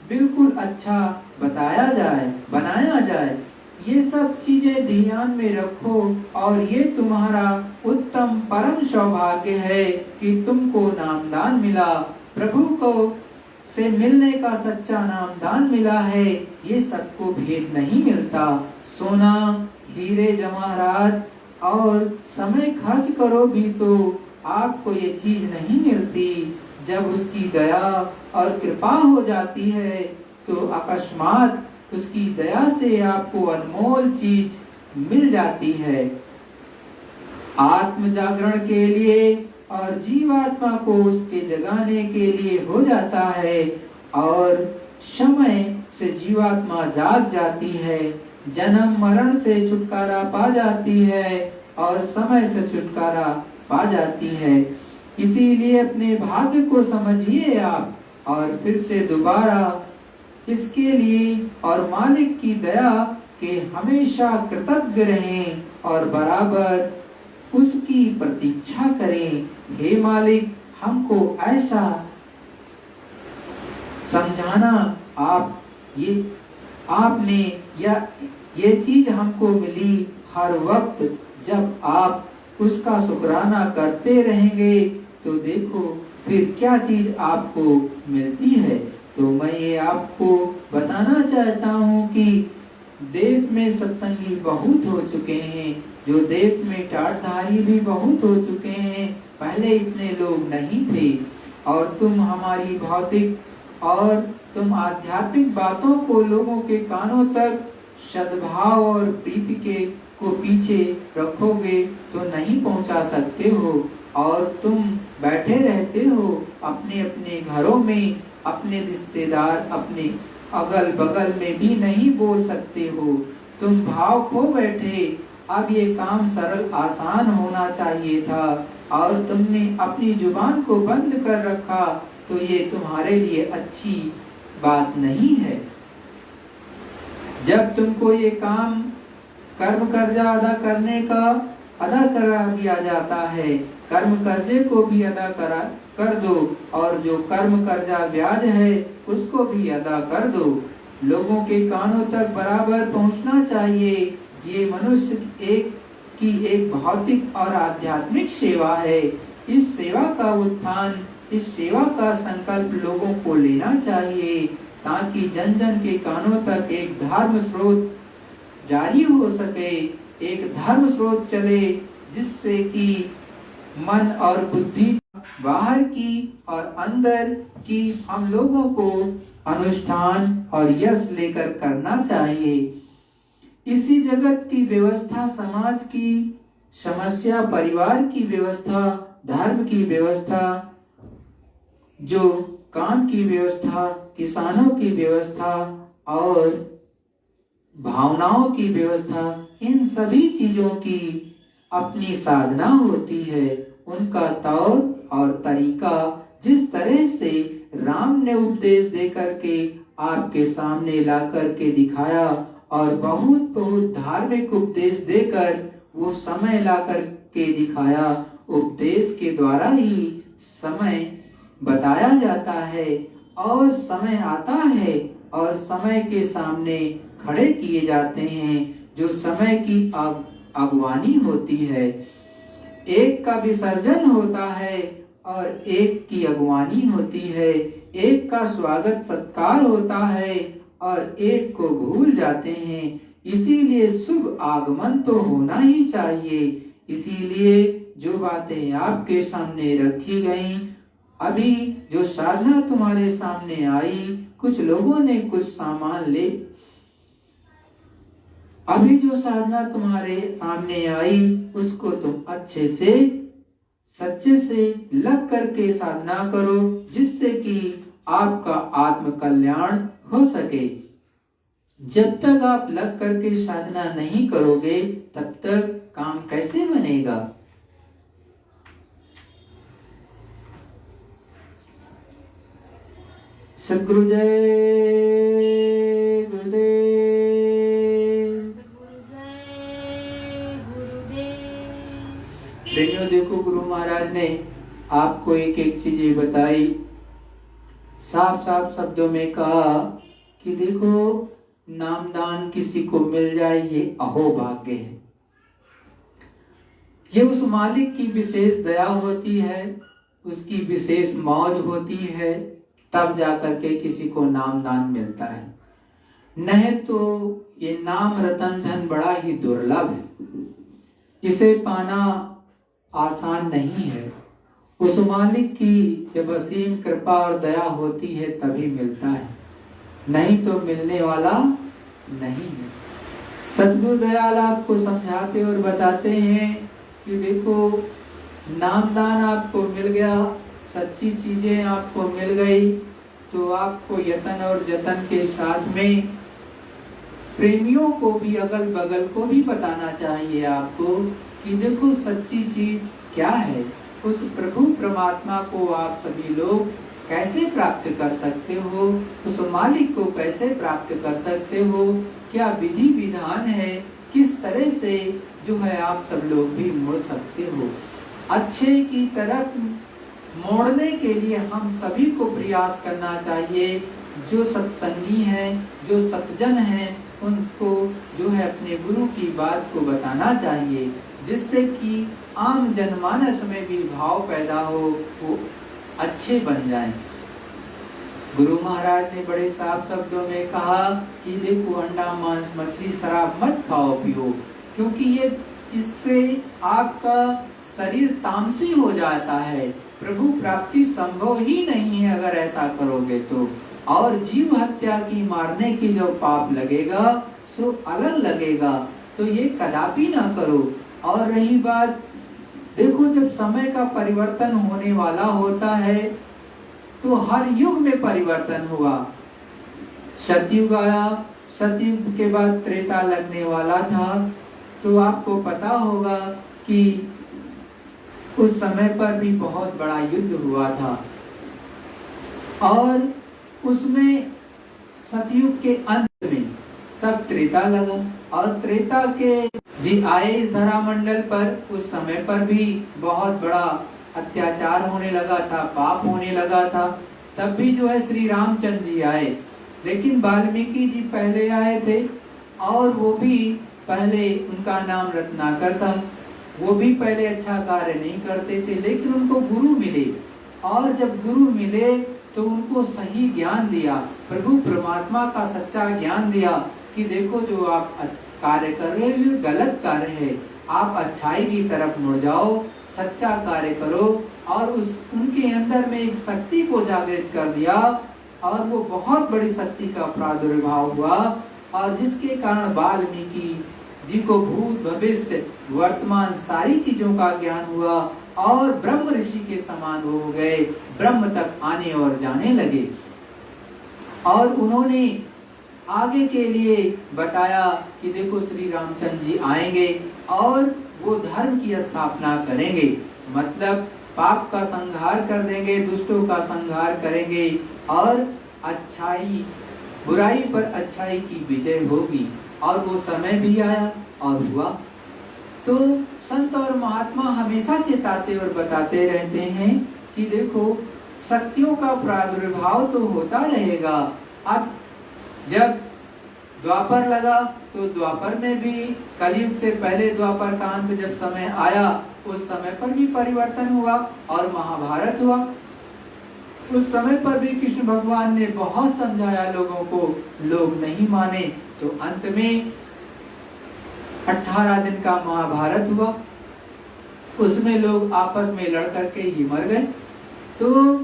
बिल्कुल अच्छा बताया जाए, बनाया जाए। ये सब चीजें ध्यान में रखो और ये तुम्हारा उत्तम परम सौभाग्य है कि तुमको नामदान मिला, प्रभु को से मिलने का सच्चा नामदान मिला है। ये सबको भेद नहीं मिलता। सोना हीरे जवाहरात और समय खर्च करो भी तो आपको ये चीज नहीं मिलती। जब उसकी दया और कृपा हो जाती है तो अकस्मात उसकी दया से आपको अनमोल चीज मिल जाती है। आत्म जागरण के लिए और जीवात्मा को उसके जगाने के लिए हो जाता है और समय से जीवात्मा जाग जाती है, जन्म मरण से छुटकारा पा जाती है और समय से छुटकारा पा जाती है। इसीलिए अपने भाग्य को समझिए आप और फिर से दोबारा इसके लिए और मालिक की दया के हमेशा कृतज्ञ रहें और बराबर उसकी प्रतीक्षा करें। हे मालिक, हमको ऐसा समझाना आपने या ये चीज हमको मिली, हर वक्त जब आप उसका शुक्राना करते रहेंगे तो देखो फिर क्या चीज आपको मिलती है। तो मैं ये आपको बताना चाहता हूँ कि देश में सत्संगी बहुत हो चुके हैं, जो देश में टाटधारी भी बहुत हो चुके हैं। पहले इतने लोग नहीं थे और तुम हमारी भौतिक और तुम आध्यात्मिक बातों को लोगों के कानों तक सद्भाव और प्रीति के को पीछे रखोगे तो नहीं पहुंचा सकते हो और तुम बैठे रहते हो अपने अपने घरों में, अपने रिश्तेदार अपने अगल बगल में भी नहीं बोल सकते हो। तुम भाव खो बैठे। अब ये काम सरल आसान होना चाहिए था और तुमने अपनी जुबान को बंद कर रखा, तो ये तुम्हारे लिए अच्छी बात नहीं है। जब तुमको ये काम कर्म कर्जा अदा करने का अदा करा दिया जाता है, कर्म कर्जे को भी अदा कर दो और जो कर्म कर्जा ब्याज है उसको भी अदा कर दो। लोगों के कानों तक बराबर पहुंचना चाहिए। ये मनुष्य एक भौतिक और आध्यात्मिक सेवा है। इस सेवा का उत्थान, इस सेवा का संकल्प लोगों को लेना चाहिए ताकि जन जन के कानों तक एक धर्म स्रोत जारी हो सके, एक धर्म स्रोत चले जिससे कि मन और बुद्धि बाहर की और अंदर की हम लोगों को अनुष्ठान और यश लेकर करना चाहिए। इसी जगत की व्यवस्था, समाज की समस्या, परिवार की व्यवस्था, धर्म की व्यवस्था, जो काम की व्यवस्था, किसानों की व्यवस्था और भावनाओं की व्यवस्था, इन सभी चीजों की अपनी साधना होती है। उनका तौर और तरीका जिस तरह से राम ने उपदेश देकर के आपके सामने ला करके दिखाया और बहुत बहुत धार्मिक उपदेश देकर वो समय ला करके दिखाया। उपदेश के द्वारा ही समय बताया जाता है और समय आता है और समय के सामने खड़े किए जाते हैं जो समय की अगवानी होती है। एक का विसर्जन होता है और एक की अगवानी होती है। एक का स्वागत सत्कार होता है और एक को भूल जाते हैं। इसीलिए शुभ आगमन तो होना ही चाहिए। इसीलिए जो बातें आपके सामने रखी गईं, अभी जो साधना तुम्हारे सामने आई, कुछ लोगों ने कुछ सामान ले अभी जो साधना तुम्हारे सामने आई उसको तुम अच्छे से सच्चे से लग करके साधना करो, जिससे कि आपका आत्म कल्याण हो सके। जब तक आप लग करके साधना नहीं करोगे तब तक काम कैसे बनेगा। सद्गुरु जय गुरुदेव। प्रेमियों, देखो गुरु महाराज ने आपको एक एक चीजें बताई, साफ साफ शब्दों में कहा कि देखो नामदान किसी को मिल जाए ये अहोभाग्य है। ये उस मालिक की विशेष दया होती है, उसकी विशेष मौज होती है, तब जाकर के किसी को नामदान मिलता है। नहीं तो ये नाम रतन धन बड़ा ही दुर्लभ है, इसे पाना आसान नहीं है। उस मालिक की जब असीम कृपा और दया होती है तभी मिलता है, नहीं तो मिलने वाला नहीं है। सद्गुरु दयाल आपको समझाते और बताते हैं कि देखो नामदान आपको मिल गया, सच्ची चीजें आपको मिल गई, तो आपको यतन और जतन के साथ में प्रेमियों को भी, अगल बगल को भी बताना चाहिए आपको कि देखो सच्ची चीज क्या है। उस प्रभु परमात्मा को आप सभी लोग कैसे प्राप्त कर सकते हो, उस मालिक को कैसे प्राप्त कर सकते हो, क्या विधि विधान है, किस तरह से जो है आप सब लोग भी मुड़ सकते हो। अच्छे की तरफ मोड़ने के लिए हम सभी को प्रयास करना चाहिए। जो सत्संगी हैं, जो सतजन हैं, उनको जो है अपने गुरु की बात को बताना चाहिए, जिससे कि आम जनमानस में भी भाव पैदा हो, वो अच्छे बन जाएं। गुरु महाराज ने बड़े साफ शब्दों में कहा कि देखो अंडा मांस मछली शराब मत खाओ पियो, क्योंकि ये इससे आपका शरीर तामसी हो जाता है, प्रभु प्राप्ति संभव ही नहीं है अगर ऐसा करोगे तो। और जीव हत्या की, मारने की जो पाप लगेगा सो अलग लगेगा, तो ये कदापि ना करो। और रही बात, देखो जब समय का परिवर्तन होने वाला होता है तो हर युग में परिवर्तन हुआ। सतयुग आया, सतयुग के बाद त्रेता लगने वाला था, तो आपको पता होगा कि उस समय पर भी बहुत बड़ा युद्ध हुआ था। और उसमें सतयुग के अंत में तब त्रेता लगा, और त्रेता के जी आए इस धरा मंडल पर, उस समय पर भी बहुत बड़ा अत्याचार होने लगा था, पाप होने लगा था। तब भी जो है श्री रामचंद्र जी आए, लेकिन वाल्मीकि जी पहले आए थे, और वो भी पहले, उनका नाम रत्नाकर था, वो भी पहले अच्छा कार्य नहीं करते थे, लेकिन उनको गुरु मिले, और जब गुरु मिले तो उनको सही ज्ञान दिया, प्रभु परमात्मा का सच्चा ज्ञान दिया कि देखो जो आप कार्य कर रहे हो गलत कार्य है, आप अच्छाई की तरफ मुड़ जाओ, सच्चा कार्य करो। और उनके अंदर में एक शक्ति को जागृत कर दिया, और वो बहुत बड़ी शक्ति का प्रादुर्भाव हुआ, और जिसके कारण वाल्मीकि जी को भूत भविष्य वर्तमान सारी चीजों का ज्ञान हुआ, और ब्रह्म ऋषि के समान हो गए, ब्रह्म तक आने और जाने लगे। और उन्होंने आगे के लिए बताया कि देखो श्री रामचंद्र जी आएंगे और वो धर्म की स्थापना करेंगे, मतलब पाप का संहार कर देंगे, दुष्टों का संहार करेंगे, और अच्छाई, बुराई पर अच्छाई की विजय होगी। और वो समय भी आया और हुआ। तो संत और महात्मा हमेशा चेताते और बताते रहते हैं कि देखो शक्तियों का प्रादुर्भाव तो होता रहेगा। अब जब द्वापर लगा तो द्वापर में भी, कलयुग से पहले द्वापर का अंत जब समय आया उस समय पर भी परिवर्तन हुआ, और महाभारत हुआ। उस समय पर भी कृष्ण भगवान ने बहुत समझाया लोगों को, लोग नहीं माने, तो अंत में 18 दिन का महाभारत हुआ, उसमें लोग आपस में लड़ करके ही मर गए। तो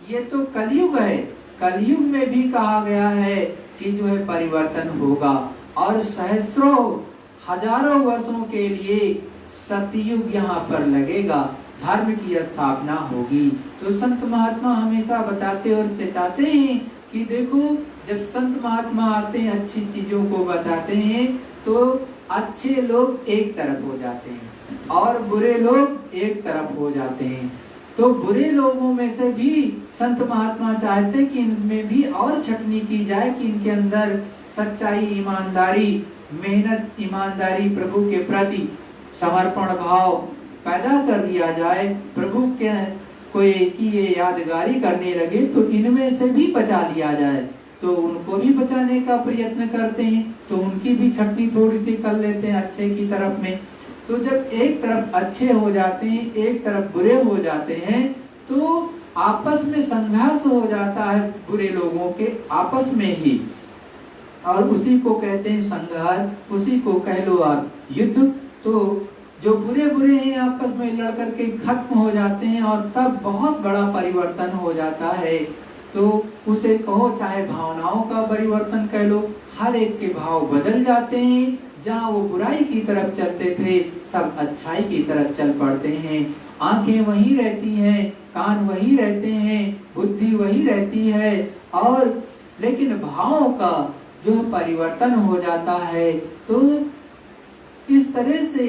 ये तो कलयुग है, कलयुग में भी कहा गया है कि जो है परिवर्तन होगा, और सहस्त्रों हजारों वर्षों के लिए सतयुग यहाँ पर लगेगा, धर्म की स्थापना होगी। तो संत महात्मा हमेशा बताते और चेताते हैं कि देखो, जब संत महात्मा आते हैं, अच्छी चीजों को बताते हैं, तो अच्छे लोग एक तरफ हो जाते हैं और बुरे लोग एक तरफ हो जाते हैं। तो बुरे लोगों में से भी संत महात्मा चाहते हैं कि इनमें भी और छटनी की जाए, कि इनके अंदर सच्चाई, ईमानदारी, मेहनत, ईमानदारी, प्रभु के प्रति समर्पण भाव पैदा कर दिया जाए, प्रभु के कोई की ये यादगारी करने लगे तो इनमें से भी बचा लिया जाए। तो उनको भी बचाने का प्रयत्न करते हैं, तो उनकी भी छटनी थोड़ी सी कर लेते हैं अच्छे की तरफ में। तो जब एक तरफ अच्छे हो जाते हैं, एक तरफ बुरे हो जाते हैं, तो आपस में संघर्ष हो जाता है बुरे लोगों के आपस में ही, और उसी को कहते हैं संघर्ष, उसी को कह लो आप युद्ध। तो जो बुरे बुरे हैं आपस में लड़ करके खत्म हो जाते हैं और तब बहुत बड़ा परिवर्तन हो जाता है। तो उसे कहो चाहे भावनाओं का परिवर्तन कह लो, हर एक के भाव बदल जाते हैं। जहाँ वो बुराई की तरफ चलते थे, सब अच्छाई की तरफ चल पड़ते हैं। आंखें वही रहती हैं, कान वही रहते हैं, बुद्धि वही रहती है, और लेकिन भावों का जो परिवर्तन हो जाता है। तो इस तरह से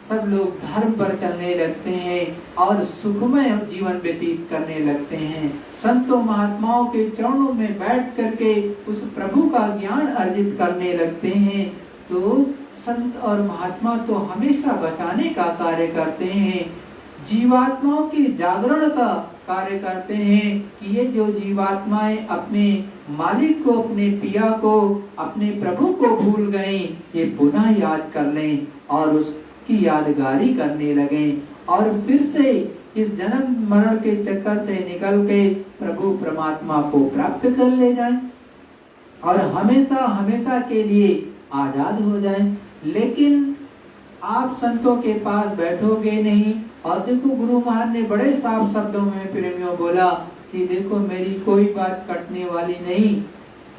सब लोग धर्म पर चलने लगते हैं और सुखमय जीवन व्यतीत करने लगते हैं। संतों महात्माओं के चरणों में बैठ करके उस प्रभु का ज्ञान अर्जित करने लगते हैं। तो संत और महात्मा तो हमेशा बचाने का कार्य करते हैं, जीवात्माओं के जागरण का कार्य करते हैं कि ये जो जीवात्माएं अपने मालिक को, अपने पिया को, अपने प्रभु को भूल गए, ये पुनः याद कर लें और उसकी यादगारी करने लगे और फिर से इस जन्म मरण के चक्कर से निकल के प्रभु परमात्मा को प्राप्त कर ले जाएं और हमेशा हमेशा के लिए आजाद हो जाएं। लेकिन आप संतों के पास बैठोगे नहीं। और देखो, गुरु महाराज ने बड़े साफ शब्दों में प्रेमियों बोला कि देखो, मेरी कोई बात कटने वाली नहीं,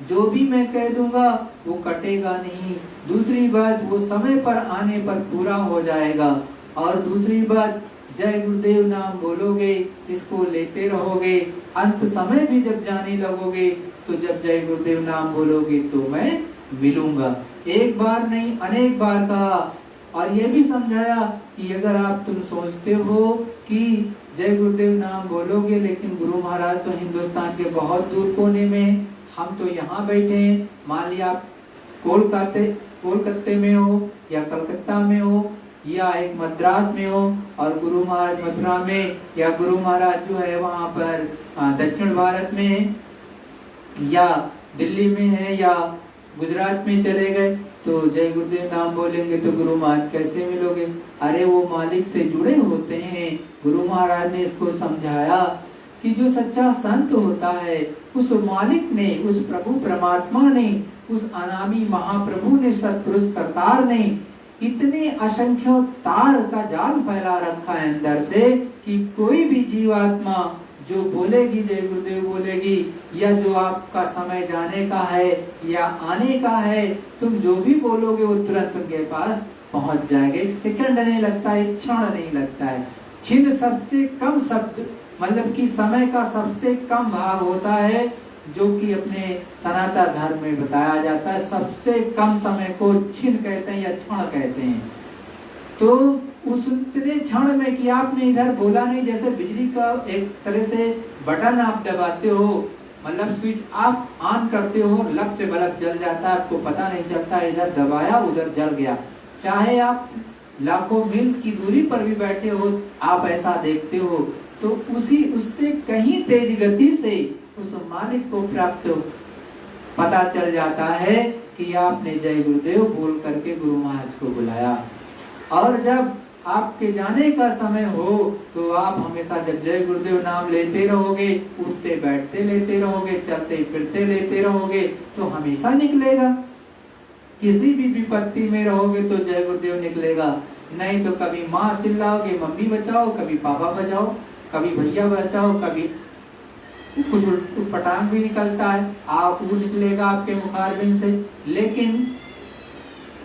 जो भी मैं कह दूंगा वो कटेगा नहीं। दूसरी बात, वो समय पर आने पर पूरा हो जाएगा। और दूसरी बात, जय गुरुदेव नाम बोलोगे, इसको लेते रहोगे, अंत समय भी जब जाने लगोगे तो जब जय गुरुदेव नाम बोलोगे तो मैं मिलूंगा। एक बार नहीं, अनेक बार कहा। और ये भी समझाया कि अगर आप तुम सोचते हो कि जय गुरुदेव नाम बोलोगे, लेकिन गुरु महाराज तो हिंदुस्तान के बहुत दूर कोने में, हम तो यहाँ बैठे हैं, मान लिया आप कोलकाता में हो या कलकत्ता में हो या एक मद्रास में हो, और गुरु महाराज मथुरा में, या गुरु महाराज जो है वहाँ पर दक्षिण भारत में है, या दिल्ली में है, या गुजरात में चले गए, तो जय गुरुदेव नाम बोलेंगे तो गुरु महाराज कैसे मिलोगे? अरे वो मालिक से जुड़े होते हैं। गुरु महाराज ने इसको समझाया कि जो सच्चा संत होता है, उस मालिक ने, उस प्रभु परमात्मा ने, उस अनामी महाप्रभु ने, सत्पुरुष करतार ने इतने असंख्य तार का जाल फैला रखा है अंदर से कि कोई भी जीवात्मा जो बोलेगी जय गुरुदेव बोलेगी, या जो आपका समय जाने का है या आने का है, तुम जो भी बोलोगे वो तुरंत उनके पास पहुंच जाएगा। एक सेकंड नहीं लगता है, एक क्षण नहीं लगता है। छिन सबसे कम शब्द, मतलब कि समय का सबसे कम भाग होता है, जो कि अपने सनातन धर्म में बताया जाता है। सबसे कम समय को छिन कहते हैं या क्षण कहते हैं। तो उस इतने क्षण में कि आपने इधर बोला नहीं, जैसे बिजली का एक तरह से बटन आप दबाते हो, मतलब स्विच आप ऑन करते हो, लब से बल्ब जल जाता है, आपको पता नहीं चलता, इधर दबाया उधर जल गया। चाहे आप लाखों मील की दूरी पर भी बैठे हो, आप ऐसा देखते हो। तो उससे कहीं तेज गति से उस मालिक को प्राप्त पता चल जाता है कि आपने जय गुरुदेव बोल करके गुरु महाराज को बुलाया। और जब आपके जाने का समय हो तो आप हमेशा जब जय गुरुदेव नाम लेते रहोगे, उठते बैठते लेते रहोगे, चलते फिरते लेते रहोगे, तो हमेशा निकलेगा। किसी भी विपत्ति में रहोगे तो जय गुरुदेव निकलेगा, नहीं तो कभी माँ चिल्लाओगे मम्मी बचाओ, कभी पापा बचाओ, कभी भैया बचाओ, कभी कुछ पटांग भी निकलता है, आप वो निकलेगा आपके मुखारबिंद से। लेकिन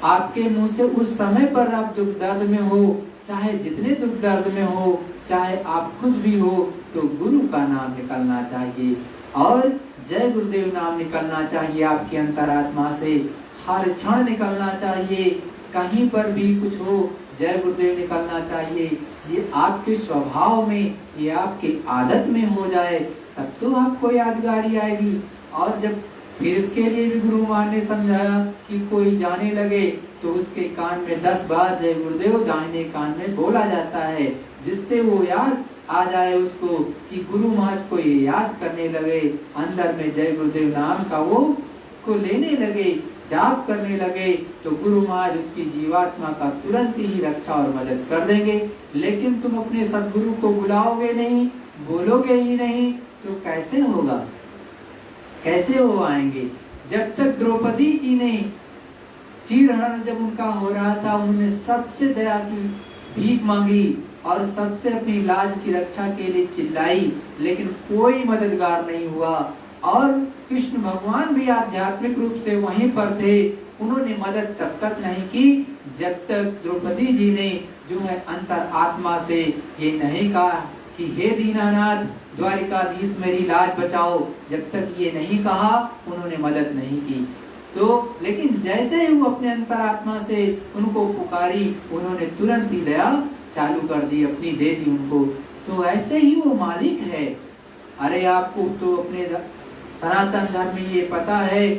आपके मुंह से उस समय पर आप दुख दर्द में हो, चाहे जितने दुख दर्द में हो, चाहे आप खुश भी हो, तो गुरु का नाम निकलना चाहिए और जय गुरुदेव नाम निकलना चाहिए आपकी अंतरात्मा से, हर क्षण निकलना चाहिए। कहीं पर भी कुछ हो, जय गुरुदेव निकलना चाहिए। ये आपके स्वभाव में, ये आपके आदत में हो जाए, तब तो आपको यादगारी आएगी। और जब फिर इसके लिए भी गुरु महाराज ने समझाया कि कोई जाने लगे तो उसके कान में 10 बार जय गुरुदेव दाहिने कान में बोला जाता है, जिससे वो याद आ जाए उसको कि गुरु महाराज को ये याद करने लगे, अंदर में जय गुरुदेव नाम का वो को लेने लगे, जाप करने लगे, तो गुरु महाराज उसकी जीवात्मा का तुरंत ही रक्षा और मदद कर देंगे। लेकिन तुम अपने सदगुरु को बुलाओगे नहीं, बोलोगे ही नहीं, तो कैसे होगा, कैसे हो आएंगे। जब तक द्रौपदी जी ने चीरहरण जब उनका हो रहा था, उन्होंने सबसे दया की भीख मांगी और सबसे अपनी लाज की रक्षा के लिए चिल्लाई, लेकिन कोई मददगार नहीं हुआ। और कृष्ण भगवान भी आध्यात्मिक रूप से वहीं पर थे, उन्होंने मदद तब तक नहीं की जब तक द्रौपदी जी ने जो है अंतर आत्मा से ये नहीं कहा कि हे दीनानाथ द्वारिकाधीश मेरी लाज बचाओ, जब तक ये नहीं कहा उन्होंने मदद नहीं की। तो लेकिन जैसे ही वो अपने अंतरात्मा से उनको पुकारी, उन्होंने तुरंत ही दया चालू कर दी, अपनी दे दी उनको। तो ऐसे ही वो मालिक है। अरे आपको तो अपने सनातन धर्म में ये पता है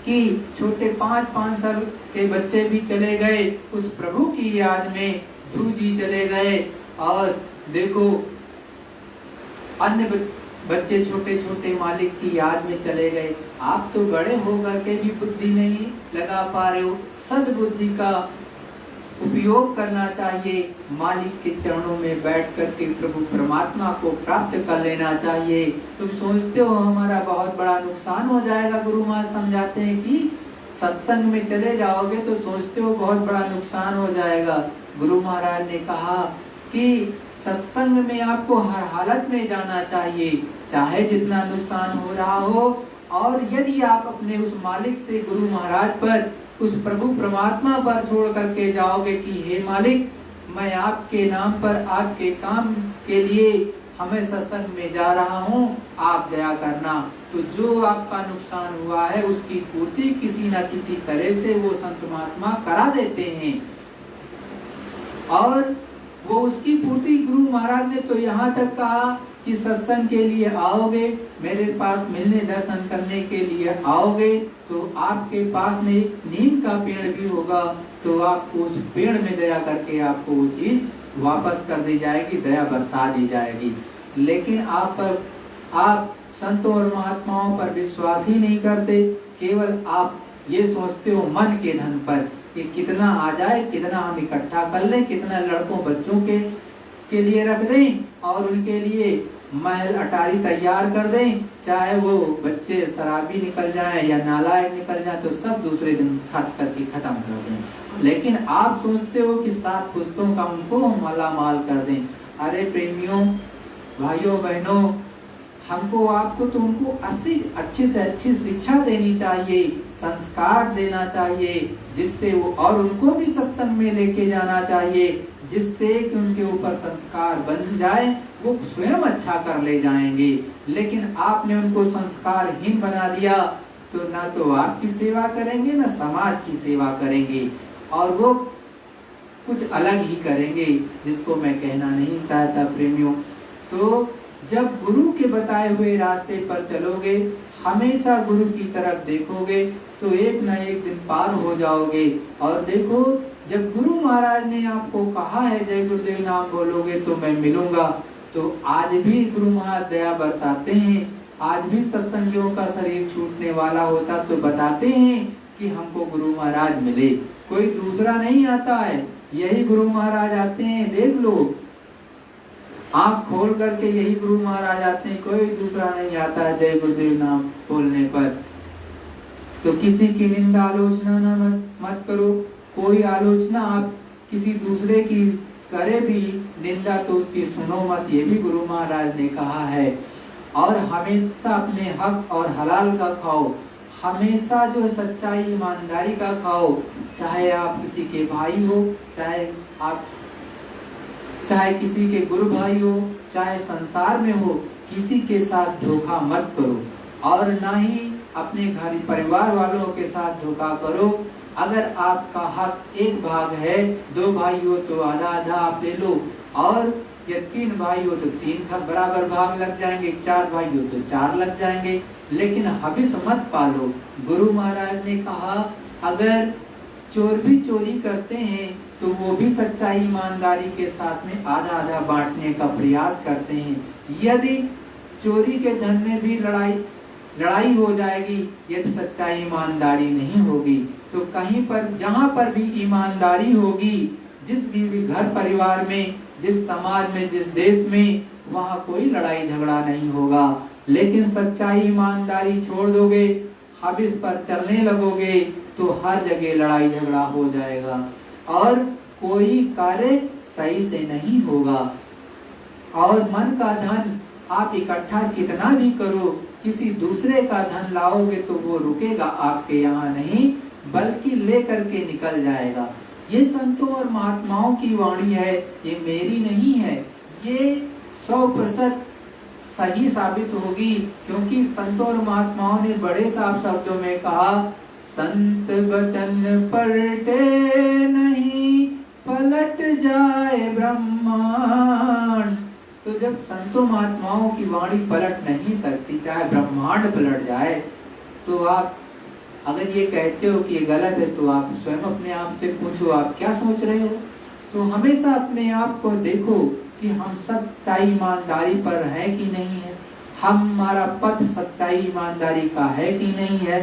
कि छोटे 5-5 साल के बच्चे भी चले गए उस प्रभु की याद में, ध्रुव जी चले गए, और देखो अन्य बच्चे छोटे छोटे मालिक की याद में चले गए। आप तो बड़े होकर के भी बुद्धि नहीं लगा पा रहे हो। सद्बुद्धि का उपयोग करना चाहिए, मालिक के चरणों में बैठ करके प्रभु परमात्मा को प्राप्त कर लेना चाहिए। तुम सोचते हो हमारा बहुत बड़ा नुकसान हो जाएगा, गुरु महाराज समझाते हैं कि सत्संग में चले जाओगे तो सोचते हो बहुत बड़ा नुकसान हो जाएगा। गुरु महाराज ने कहा कि सत्संग में आपको हर हालत में जाना चाहिए, चाहे जितना नुकसान हो रहा हो। और यदि आप अपने उस मालिक से, गुरु महाराज पर, उस प्रभु परमात्मा पर छोड़ करके जाओगे कि हे मालिक मैं आपके नाम पर, आपके काम के लिए हमें सत्संग में जा रहा हूँ, आप दया करना, तो जो आपका नुकसान हुआ है उसकी पूर्ति किसी न किसी तरह से वो संत महात्मा करा देते हैं। और वो उसकी पूर्ति, गुरु महाराज ने तो यहाँ तक कहा कि सत्संग के लिए आओगे, मेरे पास मिलने दर्शन करने के लिए आओगे, तो आपके पास में नीम का पेड़ भी होगा, तो आप उस पेड़ में दया करके आपको वो चीज वापस कर दी जाएगी, दया बरसा दी जाएगी। लेकिन आप संतों और महात्माओं पर विश्वास ही नहीं करते, केवल आप ये सोचते हो मन के धन पर कि कितना आ जाए, कितना हम इकट्ठा कर लें, कितना लड़कों बच्चों के लिए रख दें और उनके लिए महल अटारी तैयार कर दें, चाहे वो बच्चे शराबी निकल जाएं या नालायक निकल जाएं, तो सब दूसरे दिन खर्च करके खत्म कर दें। लेकिन आप सोचते हो कि 7 पुस्तों का उनको हम मालामाल कर दें। अरे प्रेमियों, भाइयों बहनों, हमको आपको तो उनको अच्छी से अच्छी शिक्षा देनी चाहिए, संस्कार देना चाहिए, जिससे वो, और उनको भी सत्संग में लेके जाना चाहिए, जिससे कि उनके ऊपर संस्कार बन जाए, वो स्वयं अच्छा कर ले जाएंगे। लेकिन आपने उनको संस्कारहीन बना दिया तो ना तो आपकी सेवा करेंगे ना समाज की सेवा करेंगे, और वो कुछ अलग ही करेंगे, जिसको मैं कहना नहीं चाहता प्रेमियों। तो जब गुरु के बताए हुए रास्ते पर चलोगे, हमेशा गुरु की तरफ देखोगे, तो एक न एक दिन पार हो जाओगे। और देखो, जब गुरु महाराज ने आपको कहा है जय गुरुदेव नाम बोलोगे तो मैं मिलूंगा, तो आज भी गुरु महाराज दया बरसाते हैं। आज भी सत्संगियों का शरीर छूटने वाला होता तो बताते हैं कि हमको गुरु महाराज मिले, कोई दूसरा नहीं आता है, यही गुरु महाराज आते हैं। देख लो, आंख खोल करके यही गुरु महाराज आते हैं, कोई दूसरा नहीं आता है जय गुरुदेव नाम बोलने पर। तो किसी की निंदा आलोचना मत करो, कोई आलोचना आप किसी दूसरे की करे भी निंदा तो उसकी सुनो मत, ये भी गुरु महाराज ने कहा है। और हमेशा अपने हक और हलाल का खाओ, हमेशा जो सच्चाई ईमानदारी का खाओ, चाहे आप किसी के भाई हो, चाहे किसी के गुरु भाई हो, चाहे संसार में हो, किसी के साथ धोखा मत करो और ना ही अपने घर परिवार वालों के साथ धोखा करो। अगर आपका हक 1 भाग है, 2 भाई हो तो आधा आधा आप ले लो, और या 3 भाई हो तो 3 का बराबर भाग लग जाएंगे, 4 भाई हो तो 4 लग जाएंगे, लेकिन हविस मत पालो। गुरु महाराज ने कहा अगर चोर भी चोरी करते हैं तो वो भी सच्चाई ईमानदारी के साथ में आधा आधा बांटने का प्रयास करते हैं। यदि चोरी के धन में भी लड़ाई हो जाएगी, यदि सच्चाई ईमानदारी नहीं होगी, तो कहीं पर जहां पर भी ईमानदारी होगी, जिस भी घर परिवार में, जिस समाज में, जिस देश में, वहां कोई लड़ाई झगड़ा नहीं होगा। लेकिन सच्चाई ईमानदारी छोड़ दोगे, हविस पर चलने लगोगे, तो हर जगह लड़ाई झगड़ा हो जाएगा और कोई कार्य सही से नहीं होगा। और मन का धन आप इकट्ठा कितना भी करो, किसी दूसरे का धन लाओगे तो वो रुकेगा आपके यहाँ नहीं, बल्कि लेकर के निकल जाएगा। ये संतों और महात्माओं की वाणी है, ये मेरी नहीं है। ये 100% सही साबित होगी, क्योंकि संतों और महात्माओं ने बड़े साफ शब्दों में कहा, संत वचन पलटे नहीं, पलट जाए ब्रह्मांड। तो जब संतों महात्माओं की वाणी पलट नहीं सकती, चाहे ब्रह्मांड पलट जाए, तो आप अगर ये कहते हो कि ये गलत है, तो आप स्वयं अपने आप से पूछो आप क्या सोच रहे हो। तो हमेशा अपने आप को देखो कि हम सच्चाई ईमानदारी पर है कि नहीं है, हमारा पथ सच्चाई ईमानदारी का है कि नहीं है।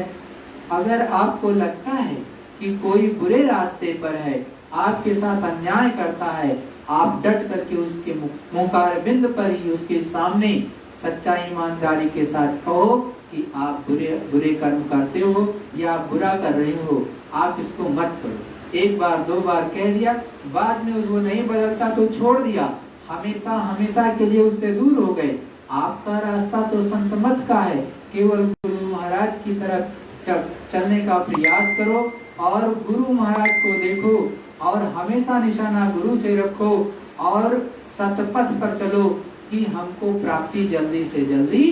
अगर आपको लगता है कि कोई बुरे रास्ते पर है, आपके साथ अन्याय करता है, आप डट करके उसके मुखारबिंद पर ही उसके सामने सच्चाई ईमानदारी के साथ कहो कि आप बुरे कर्म करते हो या आप बुरा कर रहे हो, आप इसको मत करो। 1 बार 2 बार कह दिया, बाद में वो नहीं बदलता तो छोड़ दिया, हमेशा हमेशा के लिए उससे दूर हो गए। आपका रास्ता तो संत मत का है, केवल गुरु महाराज की तरफ चलने का प्रयास करो और गुरु महाराज को देखो और हमेशा निशाना गुरु से रखो और सतपथ पर चलो कि हमको प्राप्ति जल्दी से जल्दी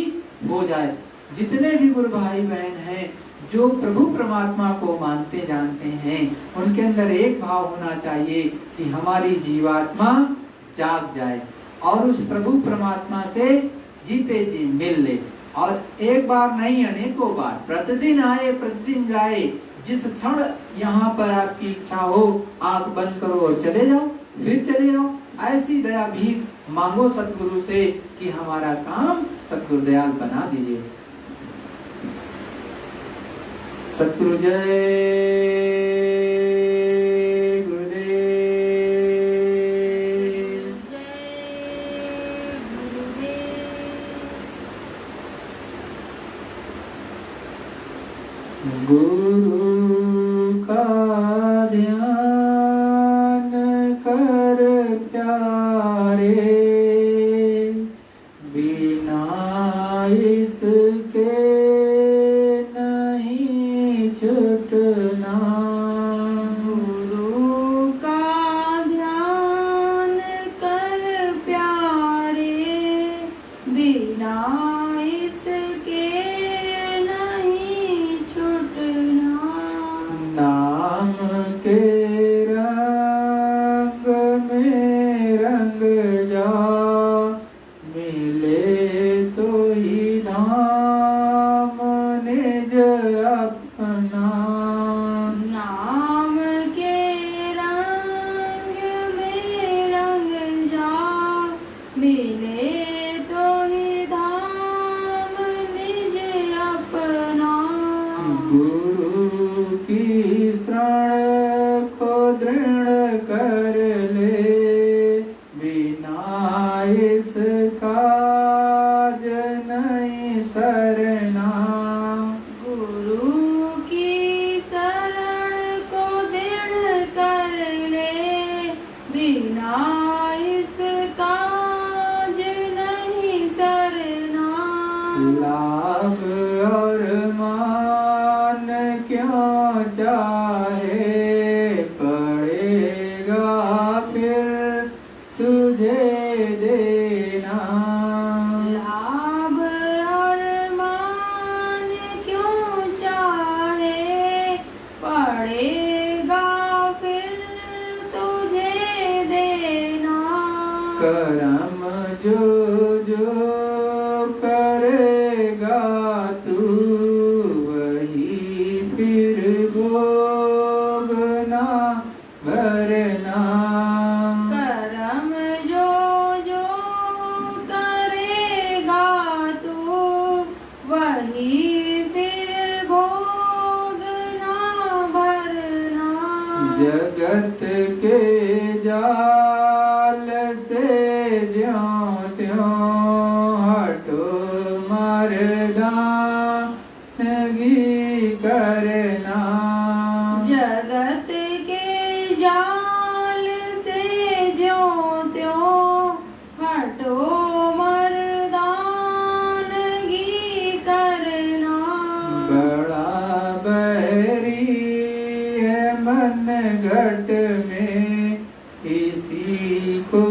हो जाए। जितने भी गुरु भाई बहन हैं जो प्रभु परमात्मा को मानते जानते हैं, उनके अंदर एक भाव होना चाहिए कि हमारी जीवात्मा जाग जाए और उस प्रभु परमात्मा से जीते जी मिल ले। और एक बार नहीं अनेकों बार, प्रतिदिन आए प्रतिदिन जाए। जिस क्षण यहाँ पर आपकी इच्छा हो, आंख बंद करो और चले जाओ, फिर चले जाओ। ऐसी दया भीख मांगो सतगुरु से कि हमारा काम सतगुरु दयाल बना दीजिए। सतगुरु जय गुरु का ध्यान कर प्यारे, बिना इसके नहीं छूटना। गुरु का ध्यान कर प्यारे, बिना इसके नाम के रंग में रंग जा, मिले तो ही धाम निज अपना। नाम के रंग में रंग जा, मिले तो ही धाम निज अपना। गुरु की शरण को दृढ़ कर ले, बिना इसका नहीं सरना। गुरु की शरण को दृढ़ कर ले, बिना इसका नहीं सरना। लाभ और मान कर्म जो जो करेगा तू वही फिर भोगना भरना। कर्म जो जो करेगा तू वही फिर भोगना भरना। जगत के जाल से ज्यों त्यों हटो मर्दानगी करना। जगत के जाल से ज्यों त्यों हटो मर्दानगी करना। बड़ा बैरी है मन घट में इसी को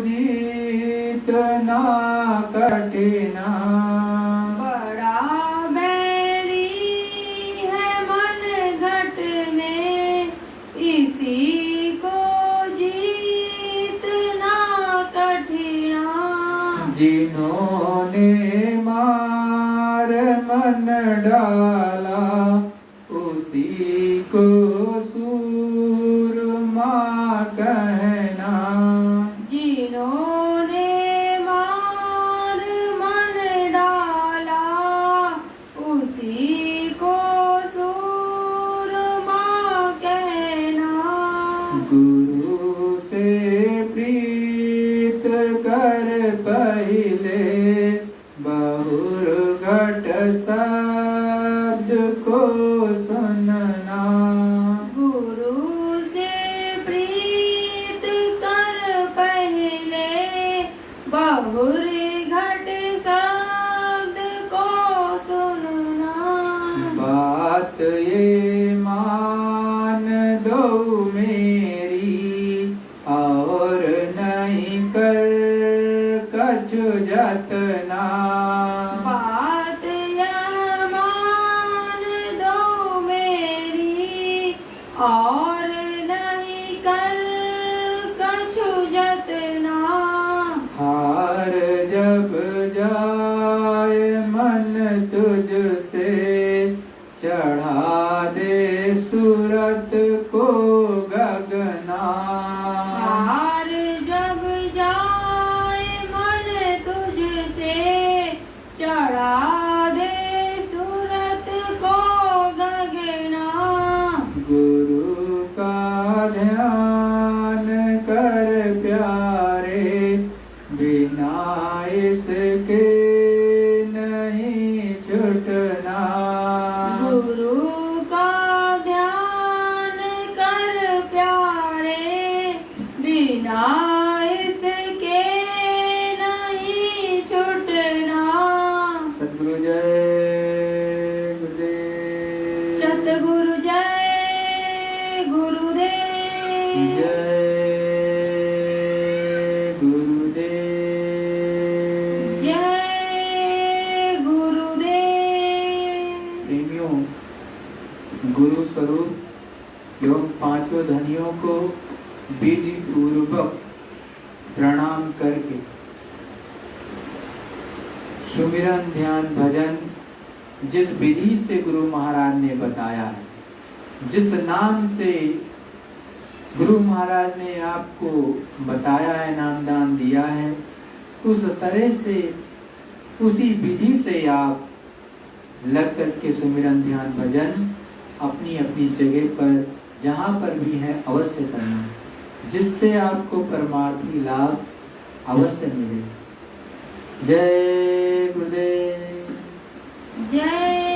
जीतना कठिना। बड़ा बैरी है मन घट में इसी को जीतना कठिना। जिन्होंने मार मन डाला उसी को सूरमा कहना। जिन्होंने मार मन डाला उसी को सूरमा कहना। गुरु से प्रीत कर पहिले बहुर घट शब्द को सुनना। गुरु से प्रीत कर पहले बहुर घट शब्द को सुनना। बात ये मान दो मेरी और नहीं कर कछु जतना। बात यह मान दो मेरी और नहीं कर कछु जतना। हार जब जाए मन तुझसे चढ़ा दे सूरत को गगना। हार जब जाए मन तुझसे चढ़ा दे सूरत को गगना। गुरु का ध्यान कर प्यारे बिना इसके नहीं छूटना। गुरु का ध्यान कर प्यारे बिना इसके नहीं छूटना। सद्गुरु जय गुरुदेव। सतगुरु जय गुरुदेव। जय गुरुदेव। जय गुरुदेव। प्रेमियों, गुरु स्वरूप एवं पांचों धनियों को विधि पूर्वक प्रणाम करके सुमिरन ध्यान भजन जिस विधि से गुरु महाराज ने बताया है, जिस नाम से गुरु महाराज ने आपको बताया है, नामदान दिया है, उस तरह से उसी विधि से आप लग करके सुमिरन ध्यान भजन अपनी अपनी जगह पर जहाँ पर भी है अवश्य करना, जिससे आपको परमार्थी लाभ अवश्य मिले। जय गुरुदेव। जय